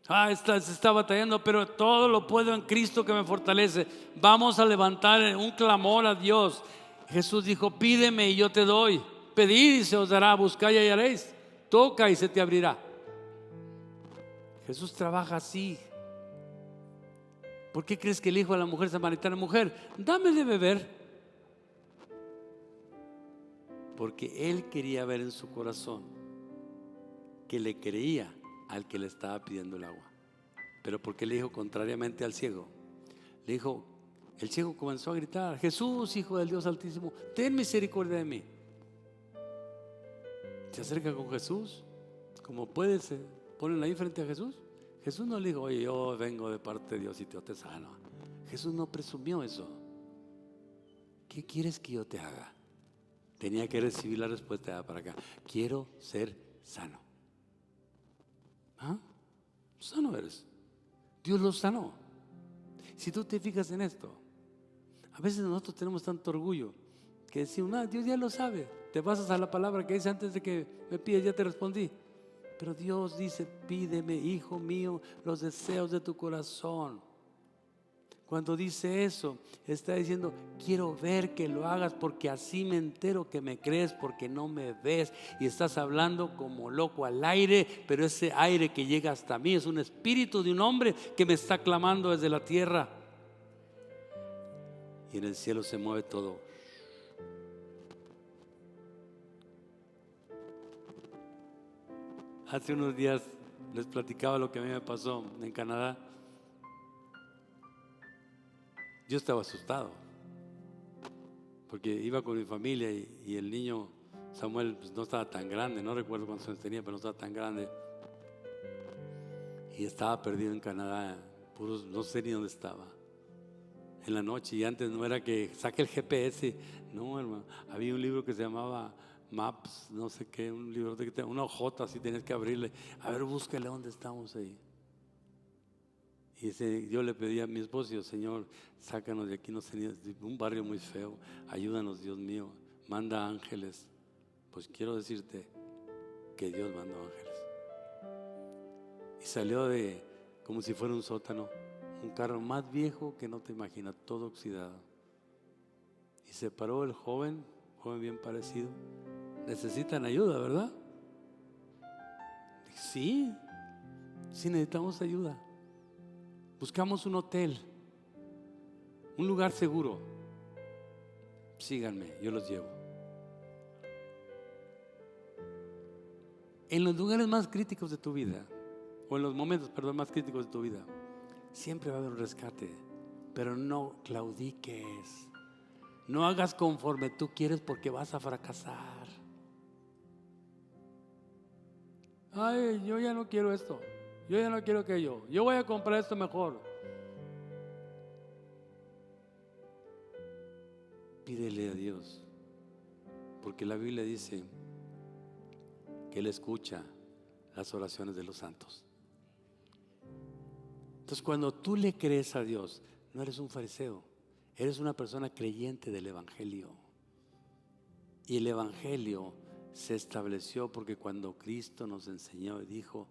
Se está batallando, pero todo lo puedo en Cristo que me fortalece. Vamos a levantar un clamor a Dios. Jesús dijo: pídeme y yo te doy. Pedid y se os dará, buscad y hallaréis, toca y se te abrirá. Jesús trabaja así. ¿Por qué crees que le dijo a la mujer samaritana: mujer, dame de beber? Porque Él quería ver en su corazón que le creía al que le estaba pidiendo el agua. Pero porque le dijo contrariamente al ciego. Le dijo, el ciego comenzó a gritar: Jesús, Hijo del Dios Altísimo, ten misericordia de mí. se acerca con Jesús, como puede, se ponen ahí frente a Jesús. Jesús no le dijo: oye, yo vengo de parte de Dios y yo te sano. Jesús no presumió eso. ¿Qué quieres que yo te haga? Tenía que recibir la respuesta para acá: quiero ser sano. ¿Ah? Sano eres. Dios lo sanó. Si tú te fijas en esto, a veces nosotros tenemos tanto orgullo que decimos: Dios ya lo sabe. Te pasas a la palabra que dice: antes de que me pides ya te respondí. Pero Dios dice: pídeme, hijo mío, los deseos de tu corazón. Cuando dice eso, está diciendo: quiero ver que lo hagas, porque así me entero que me crees, porque no me ves. Y estás hablando como loco al aire, pero ese aire que llega hasta mí es un espíritu de un hombre que me está clamando desde la tierra. Y en el cielo se mueve todo. Hace unos días les platicaba lo que a mí me pasó en Canadá. Yo estaba asustado porque iba con mi familia y el niño Samuel pues no estaba tan grande, no recuerdo cuántos años tenía, pero no estaba tan grande, y estaba perdido en Canadá, puros, no sé ni dónde estaba, en la noche. Y antes no era que saque el GPS, no, hermano, había un libro que se llamaba Maps, no sé qué, un libro de una hojota así, tenías que abrirle, a ver, búscale dónde estamos ahí. Y yo le pedí a mi esposo: Señor, sácanos de aquí, no sé, un barrio muy feo, ayúdanos, Dios mío, manda ángeles. Pues quiero decirte que Dios mandó ángeles. Y salió de, como si fuera un sótano, un carro más viejo que no te imaginas, todo oxidado. Y se paró el joven bien parecido. Necesitan ayuda, ¿verdad? Dije: sí necesitamos ayuda. Buscamos un hotel, un lugar seguro. Síganme, yo los llevo. En los lugares más críticos de tu vida, o en los momentos, más críticos de tu vida, siempre va a haber un rescate. Pero no claudiques. No hagas conforme tú quieres, porque vas a fracasar. Ay, yo ya no quiero esto. Yo ya no quiero aquello. Yo voy a comprar esto mejor. Pídele a Dios, porque la Biblia dice que Él escucha las oraciones de los santos. Entonces, cuando tú le crees a Dios, no eres un fariseo, eres una persona creyente del Evangelio. Y el Evangelio se estableció porque cuando Cristo nos enseñó y dijo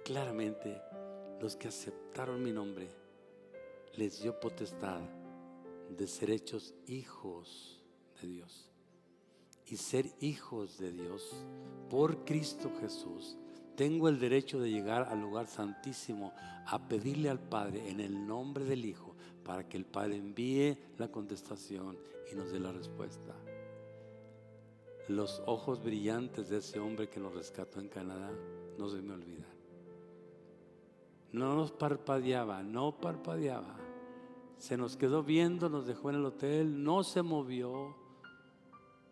claramente: los que aceptaron mi nombre, les dio potestad de ser hechos hijos de Dios. Y ser hijos de Dios por Cristo Jesús, tengo el derecho de llegar al lugar santísimo a pedirle al Padre en el nombre del Hijo, para que el Padre envíe la contestación y nos dé la respuesta. Los ojos brillantes de ese hombre que nos rescató en Canadá no se me olvidan. No parpadeaba. Se nos quedó viendo, nos dejó en el hotel, no se movió.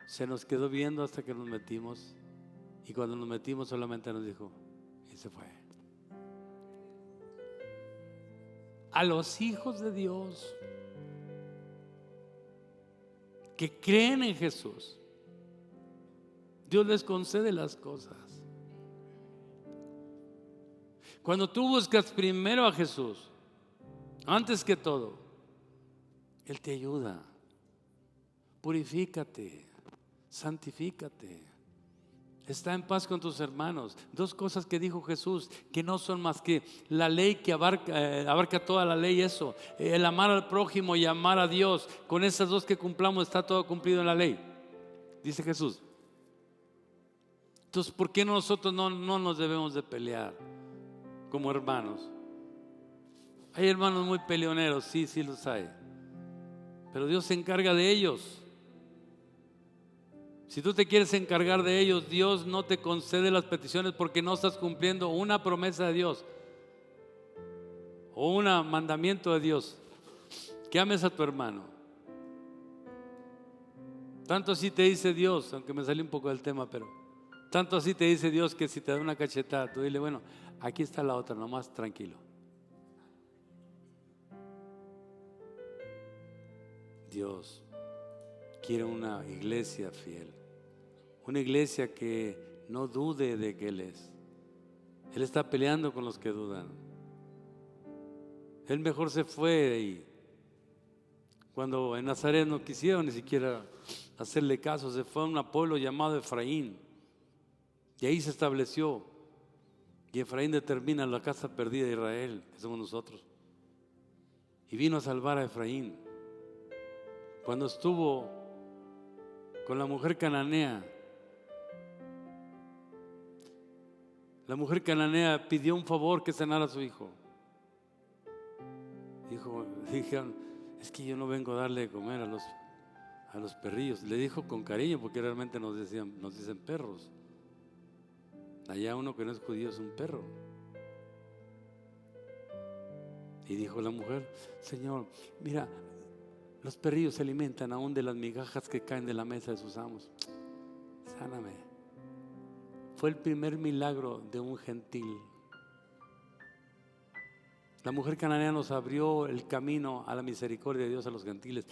Se nos quedó viendo hasta que nos metimos. Y cuando nos metimos solamente nos dijo y se fue. A los hijos de Dios que creen en Jesús, Dios les concede las cosas. Cuando tú buscas primero a Jesús, antes que todo, Él te ayuda. Purifícate, santifícate, está en paz con tus hermanos. Dos cosas que dijo Jesús, que no son más que la ley que abarca toda la ley. Eso, el amar al prójimo y amar a Dios. Con esas dos que cumplamos está todo cumplido en la ley, dice Jesús. Entonces, ¿por qué nosotros no nos debemos de pelear como hermanos? Hay hermanos muy peleoneros, sí los hay, pero Dios se encarga de ellos. Si tú te quieres encargar de ellos, Dios no te concede las peticiones porque no estás cumpliendo una promesa de Dios o un mandamiento de Dios, que ames a tu hermano. Tanto así te dice Dios, aunque me salí un poco del tema, pero tanto así te dice Dios que si te da una cachetada, tú dile, bueno, aquí está la otra, nomás tranquilo. Dios quiere una iglesia fiel, una iglesia que no dude de que Él es. Él está peleando con los que dudan. Él mejor se fue y cuando en Nazaret no quisieron ni siquiera hacerle caso, se fue a un pueblo llamado Efraín y ahí se estableció. Y Efraín determina la casa perdida de Israel, que somos nosotros, y vino a salvar a Efraín. Cuando estuvo con la mujer cananea, la mujer cananea pidió un favor, que sanara a su hijo. Dijeron, es que yo no vengo a darle de comer a los perrillos. Le dijo con cariño, porque realmente nos dicen perros. Allá uno que no es judío es un perro. Y dijo la mujer, Señor, mira, los perrillos se alimentan aún de las migajas que caen de la mesa de sus amos. Sáname. Fue el primer milagro de un gentil. La mujer cananea nos abrió el camino a la misericordia de Dios a los gentiles.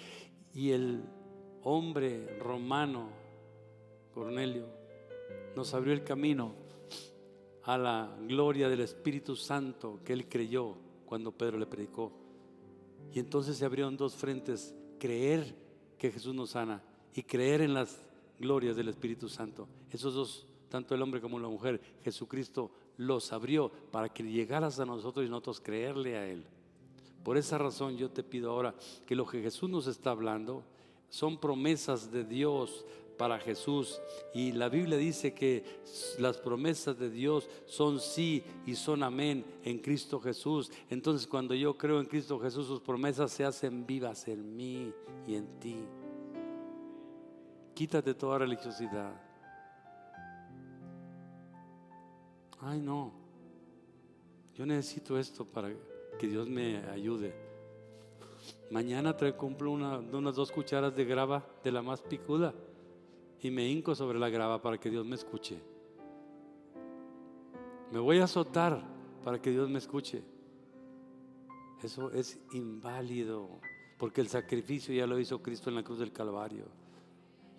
Y el hombre romano, Cornelio, nos abrió el camino a la gloria del Espíritu Santo que él creyó cuando Pedro le predicó. Y entonces se abrieron dos frentes: creer que Jesús nos sana y creer en las glorias del Espíritu Santo. Esos dos, tanto el hombre como la mujer, Jesucristo los abrió para que llegaras a nosotros y nosotros creerle a Él. Por esa razón yo te pido ahora que lo que Jesús nos está hablando son promesas de Dios para Jesús, y la Biblia dice que las promesas de Dios son sí y son amén en Cristo Jesús. Entonces, cuando yo creo en Cristo Jesús, sus promesas se hacen vivas en mí y en ti. Quítate toda religiosidad. Ay, no, yo necesito esto para que Dios me ayude. Mañana cumplo unas 2 cucharas de grava de la más picuda y me hinco sobre la grava para que Dios me escuche. Me voy a azotar para que Dios me escuche. Eso es inválido, porque el sacrificio ya lo hizo Cristo en la cruz del Calvario.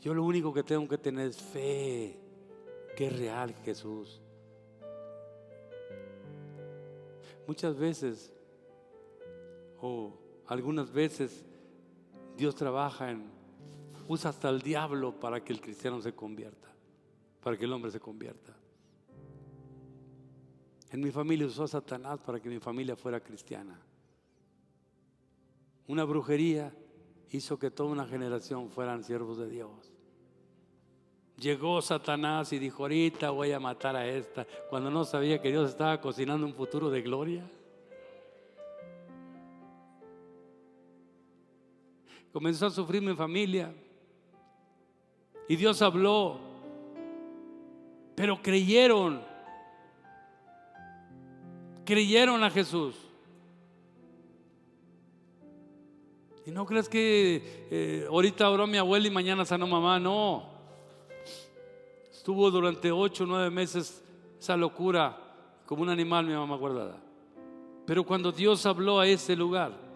Yo lo único que tengo que tener es fe, que es real Jesús. Muchas veces, o algunas veces, Dios trabaja usa hasta el diablo para que el cristiano se convierta, para que el hombre se convierta. En mi familia usó a Satanás para que mi familia fuera cristiana. Una brujería hizo que toda una generación fueran siervos de Dios. Llegó Satanás y dijo, ahorita voy a matar a esta, cuando no sabía que Dios estaba cocinando un futuro de gloria. Comenzó a sufrir mi familia y Dios habló, pero creyeron a Jesús. Y no crees que ahorita oró mi abuela y mañana sanó mamá. No, estuvo durante 8 o 9 meses esa locura, como un animal mi mamá guardada. Pero cuando Dios habló a ese lugar,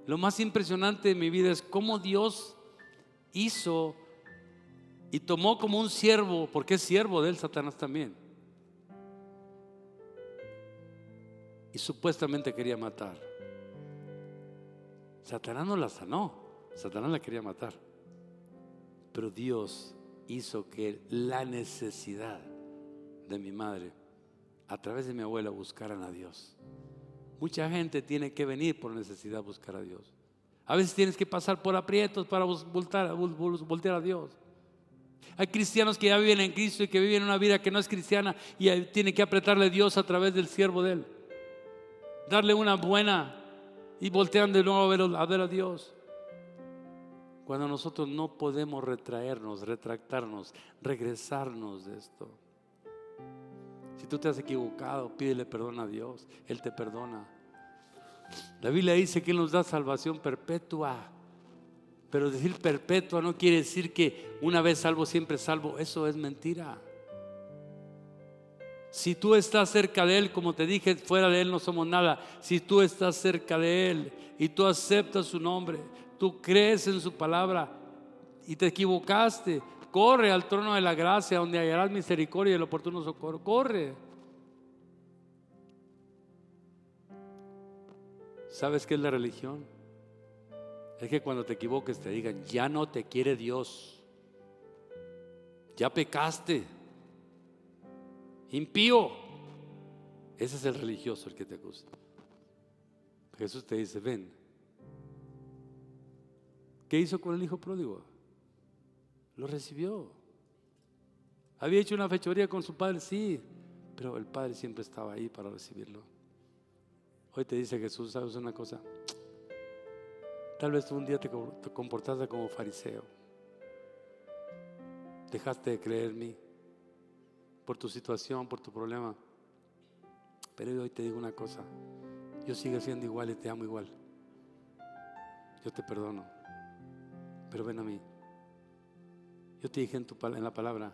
lo más impresionante de mi vida es cómo Dios hizo y tomó como un siervo, porque es siervo de él Satanás también, y supuestamente quería matar. Satanás no la sanó, Satanás la quería matar, pero Dios hizo que la necesidad de mi madre a través de mi abuela buscaran a Dios. Mucha gente tiene que venir por necesidad a buscar a Dios. A veces tienes que pasar por aprietos para voltear a Dios. Hay cristianos que ya viven en Cristo y que viven una vida que no es cristiana y tienen que apretarle a Dios a través del siervo de Él, darle una buena, y voltean de nuevo a ver a Dios. Cuando nosotros no podemos retraernos, retractarnos, regresarnos de esto. Si tú te has equivocado, pídele perdón a Dios, Él te perdona. La Biblia dice que Él nos da salvación perpetua. Pero decir perpetua no quiere decir que una vez salvo, siempre salvo. Eso es mentira. Si tú estás cerca de Él, como te dije, fuera de Él no somos nada. Si tú estás cerca de Él y tú aceptas su nombre, tú crees en su palabra y te equivocaste, corre al trono de la gracia donde hallarás misericordia y el oportuno socorro. Corre. ¿Sabes qué es la religión? Es que cuando te equivoques te digan, ya no te quiere Dios, ya pecaste, impío. Ese es el religioso el que te acusa. Jesús te dice, ven. ¿Qué hizo con el hijo pródigo? Lo recibió. Había hecho una fechoría con su padre, sí, pero el padre siempre estaba ahí para recibirlo. Hoy te dice Jesús, ¿sabes una cosa? Tal vez tú un día te comportaste como fariseo. Dejaste de creer en mí por tu situación, por tu problema. Pero hoy te digo una cosa, yo sigo siendo igual y te amo igual. Yo te perdono, pero ven a mí. Yo te dije en la palabra,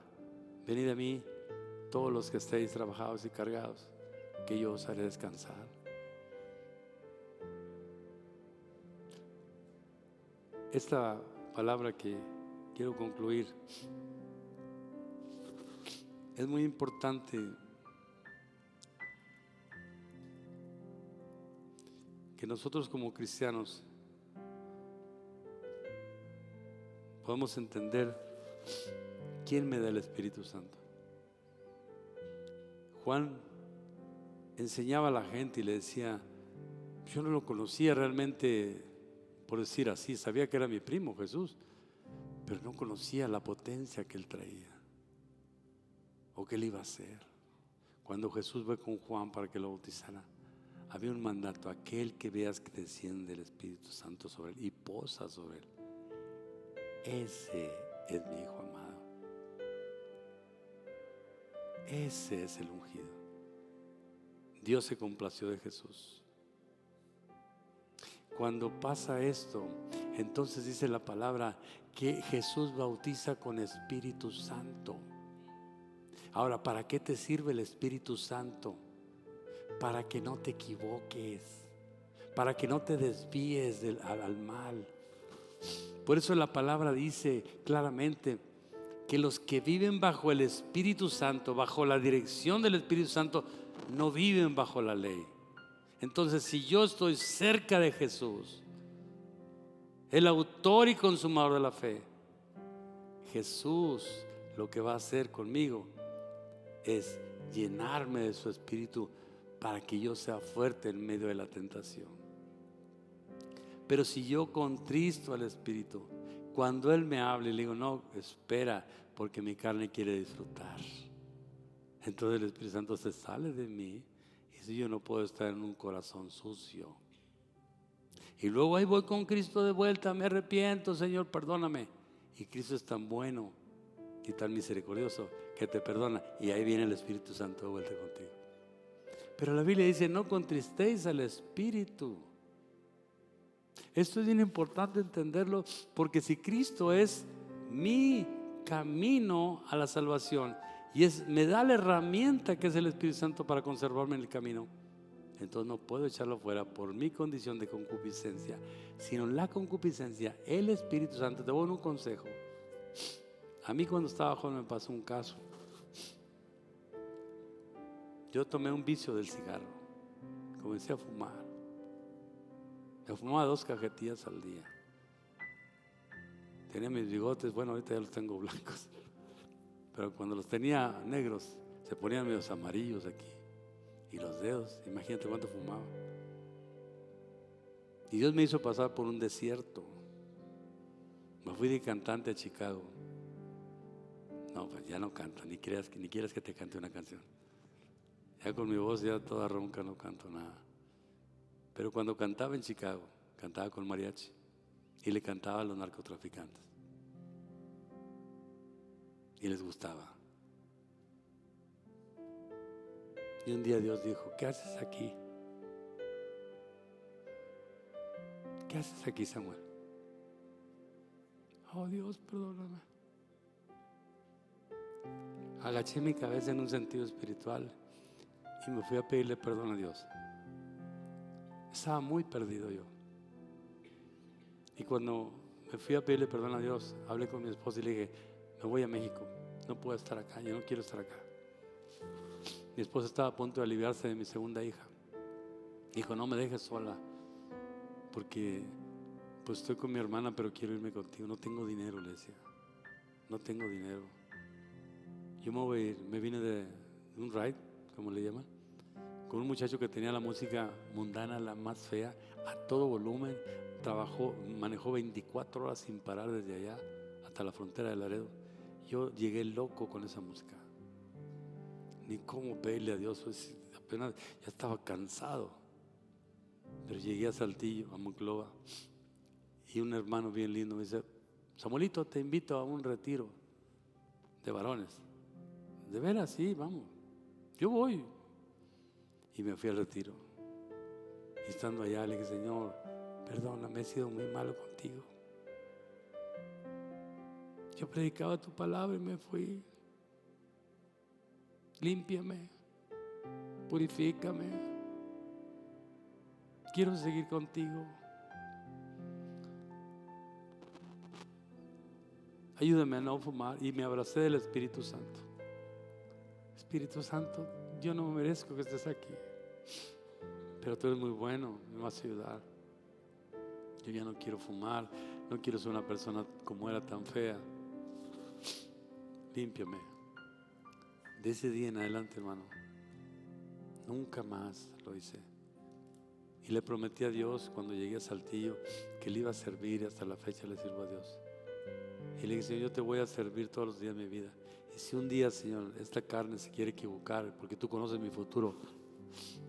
venid a mí todos los que estéis trabajados y cargados, que yo os haré descansar. Esta palabra que quiero concluir es muy importante que nosotros como cristianos podamos entender quién me da el Espíritu Santo. Juan enseñaba a la gente y le decía, yo no lo conocía realmente, por decir así, sabía que era mi primo Jesús, pero no conocía la potencia que él traía o que él iba a hacer. Cuando Jesús fue con Juan para que lo bautizara, había un mandato: aquel que veas que desciende el Espíritu Santo sobre él y posa sobre él, ese es mi hijo amado, ese es el ungido. Dios se complació de Jesús. Cuando pasa esto, entonces dice la palabra que Jesús bautiza con Espíritu Santo. Ahora, ¿para qué te sirve el Espíritu Santo? Para que no te equivoques, para que no te desvíes al mal. Por eso la palabra dice claramente que los que viven bajo el Espíritu Santo, bajo la dirección del Espíritu Santo, no viven bajo la ley. Entonces, si yo estoy cerca de Jesús, el autor y consumador de la fe, Jesús lo que va a hacer conmigo es llenarme de su Espíritu para que yo sea fuerte en medio de la tentación. Pero si yo contristo al Espíritu, cuando Él me hable, le digo, no, espera, porque mi carne quiere disfrutar, entonces el Espíritu Santo se sale de mí. Y si yo no puedo estar en un corazón sucio, y luego ahí voy con Cristo de vuelta, me arrepiento, Señor, perdóname. Y Cristo es tan bueno y tan misericordioso que te perdona, y ahí viene el Espíritu Santo de vuelta contigo. Pero la Biblia dice, no contristéis al Espíritu. Esto es bien importante entenderlo, porque si Cristo es mi camino a la salvación y me da la herramienta que es el Espíritu Santo para conservarme en el camino, entonces no puedo echarlo fuera por mi condición de concupiscencia, sino la concupiscencia, el Espíritu Santo. Te voy a dar un consejo. A mí cuando estaba joven me pasó un caso. Yo tomé un vicio del cigarro, comencé a fumar. Me fumaba 2 cajetillas al día. Tenía mis bigotes, bueno, ahorita ya los tengo blancos, pero cuando los tenía negros se ponían medios amarillos aquí. Y los dedos, imagínate cuánto fumaba. Y Dios me hizo pasar por un desierto. Me fui de cantante a Chicago. No, pues ya no canto, ni quieras que te cante una canción. Ya con mi voz ya toda ronca no canto nada. Pero cuando cantaba en Chicago, cantaba con mariachi y le cantaba a los narcotraficantes. Y les gustaba. Y un día Dios dijo, ¿qué haces aquí? ¿Qué haces aquí, Samuel? Oh Dios, perdóname. Agaché mi cabeza en un sentido espiritual y me fui a pedirle perdón a Dios. Estaba muy perdido yo. Y cuando me fui a pedirle perdón a Dios, hablé con mi esposa y le dije: me voy a México, no puedo estar acá, yo no quiero estar acá. Mi esposa estaba a punto de aliviarse de mi segunda hija. Dijo: no me dejes sola, porque pues estoy con mi hermana, pero quiero irme contigo. No tengo dinero, le decía. No tengo dinero. Yo me voy a ir. Me vine de un ride, como le llaman, con un muchacho que tenía la música mundana, la más fea, a todo volumen. Manejó 24 horas sin parar desde allá hasta la frontera de Laredo. Yo llegué loco con esa música. Ni cómo pedirle a Dios, pues, apenas ya estaba cansado. Pero llegué a Saltillo, a Monclova, y un hermano bien lindo me dice: Samuelito, te invito a un retiro de varones. De veras, sí, vamos, yo voy. Y me fui al retiro. Y estando allá le dije: Señor, perdóname, he sido muy malo contigo. Yo predicaba tu palabra y me fui. Límpiame, purifícame. Quiero seguir contigo. Ayúdame a no fumar. Y me abracé del Espíritu Santo. Espíritu Santo, yo no merezco que estés aquí, pero tú eres muy bueno, me vas a ayudar. Yo ya no quiero fumar, no quiero ser una persona como era, tan fea. Límpiame. De ese día en adelante, hermano, nunca más lo hice. Y le prometí a Dios cuando llegué a Saltillo que le iba a servir, y hasta la fecha le sirvo a Dios. Y le dije: Señor, yo te voy a servir todos los días de mi vida. Y si un día, Señor, esta carne se quiere equivocar, porque tú conoces mi futuro,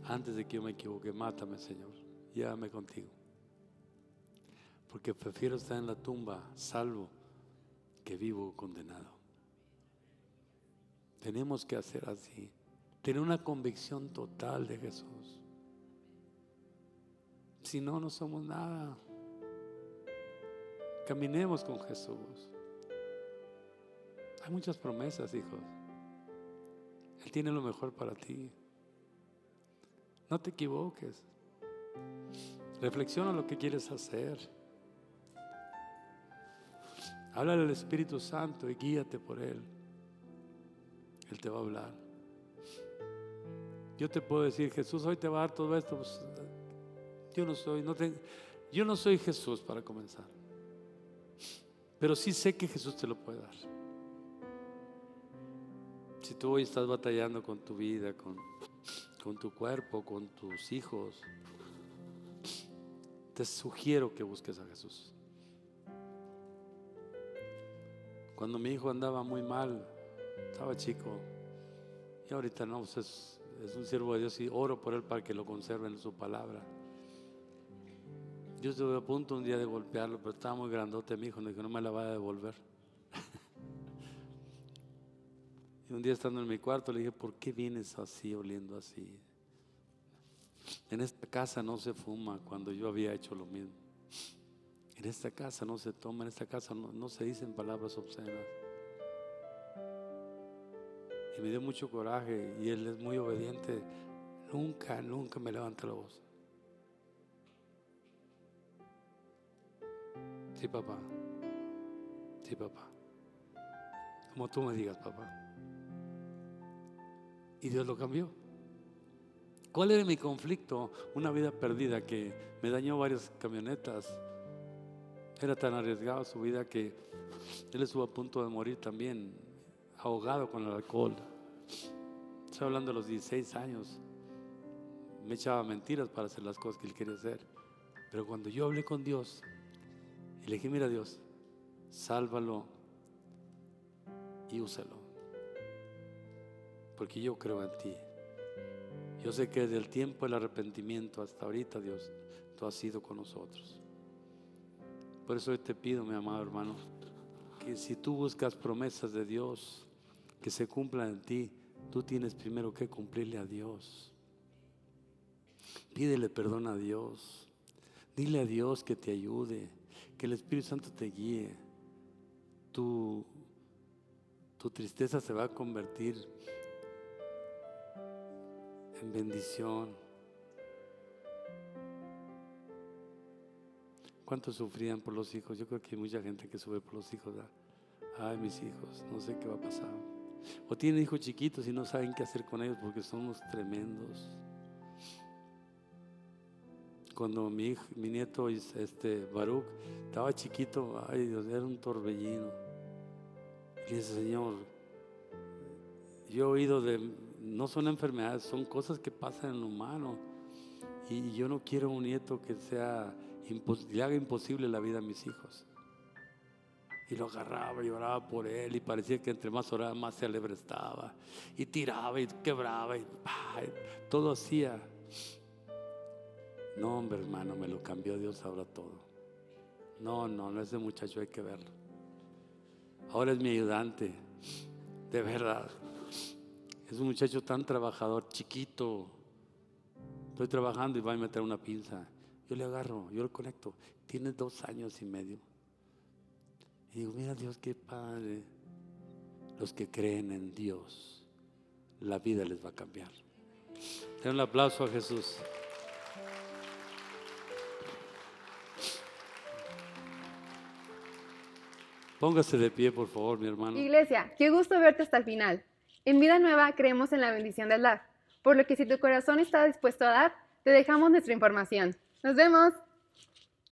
antes de que yo me equivoque, mátame, Señor, llévame contigo. Porque prefiero estar en la tumba salvo que vivo condenado. Tenemos que hacer así, tener una convicción total de Jesús. Si no, no somos nada. Caminemos con Jesús. Hay muchas promesas, hijos. Él tiene lo mejor para ti. No te equivoques. Reflexiona lo que quieres hacer. Háblale al Espíritu Santo y guíate por Él. Él te va a hablar. Yo te puedo decir: Jesús hoy te va a dar todo esto. Pues, yo no soy Jesús para comenzar, pero sí sé que Jesús te lo puede dar. Si tú hoy estás batallando con tu vida, con tu cuerpo, con tus hijos, te sugiero que busques a Jesús. Cuando mi hijo andaba muy mal, estaba chico, y ahorita no, pues es un siervo de Dios, y oro por él para que lo conserve en su palabra. Yo estuve a punto un día de golpearlo, pero estaba muy grandote mi hijo, me dijo: no me la va a devolver. Y un día, estando en mi cuarto, le dije: ¿por qué vienes así, oliendo así? En esta casa no se fuma, cuando yo había hecho lo mismo. En esta casa no se toma, en esta casa no se dicen palabras obscenas. Y me dio mucho coraje, y él es muy obediente. Nunca me levanta la voz. Sí, papá. Sí, papá. Como tú me digas, papá. Y Dios lo cambió. ¿Cuál era mi conflicto? Una vida perdida que me dañó varias camionetas. Era tan arriesgado su vida que él estuvo a punto de morir también, ahogado con el alcohol. Estoy hablando de los 16 años. Me echaba mentiras para hacer las cosas que él quería hacer. Pero cuando yo hablé con Dios y le dije: mira, Dios, sálvalo y úsalo, porque yo creo en ti. Yo sé que desde el tiempo del arrepentimiento hasta ahorita, Dios, tú has sido con nosotros. Por eso hoy te pido, mi amado hermano, que si tú buscas promesas de Dios que se cumplan en ti, tú tienes primero que cumplirle a Dios. Pídele perdón a Dios. Dile a Dios que te ayude, que el Espíritu Santo te guíe. tu tristeza se va a convertir en bendición. ¿Cuántos sufrían por los hijos? Yo creo que hay mucha gente que sufre por los hijos, ¿verdad? Ay, mis hijos, no sé qué va a pasar. O tienen hijos chiquitos y no saben qué hacer con ellos porque somos tremendos. Cuando mi nieto, Baruch, estaba chiquito, ay Dios, era un torbellino. Y dice, Señor, yo he oído no son enfermedades, son cosas que pasan en lo humano. Y yo no quiero un nieto que le haga imposible la vida a mis hijos. Y lo agarraba y oraba por él y parecía que entre más oraba más se alebrestaba y tiraba y quebraba y todo hacía. No, hombre, hermano, me lo cambió Dios ahora todo. No, ese muchacho hay que verlo. Ahora es mi ayudante, de verdad. Es un muchacho tan trabajador, chiquito. Estoy trabajando y va a meter una pinza. Yo le agarro, yo lo conecto. Tiene 2 años y medio. Y digo, mira Dios, qué padre. Los que creen en Dios, la vida les va a cambiar. Den un aplauso a Jesús. Póngase de pie, por favor, mi hermano. Iglesia, qué gusto verte hasta el final. En Vida Nueva creemos en la bendición del dar, por lo que si tu corazón está dispuesto a dar, te dejamos nuestra información. ¡Nos vemos!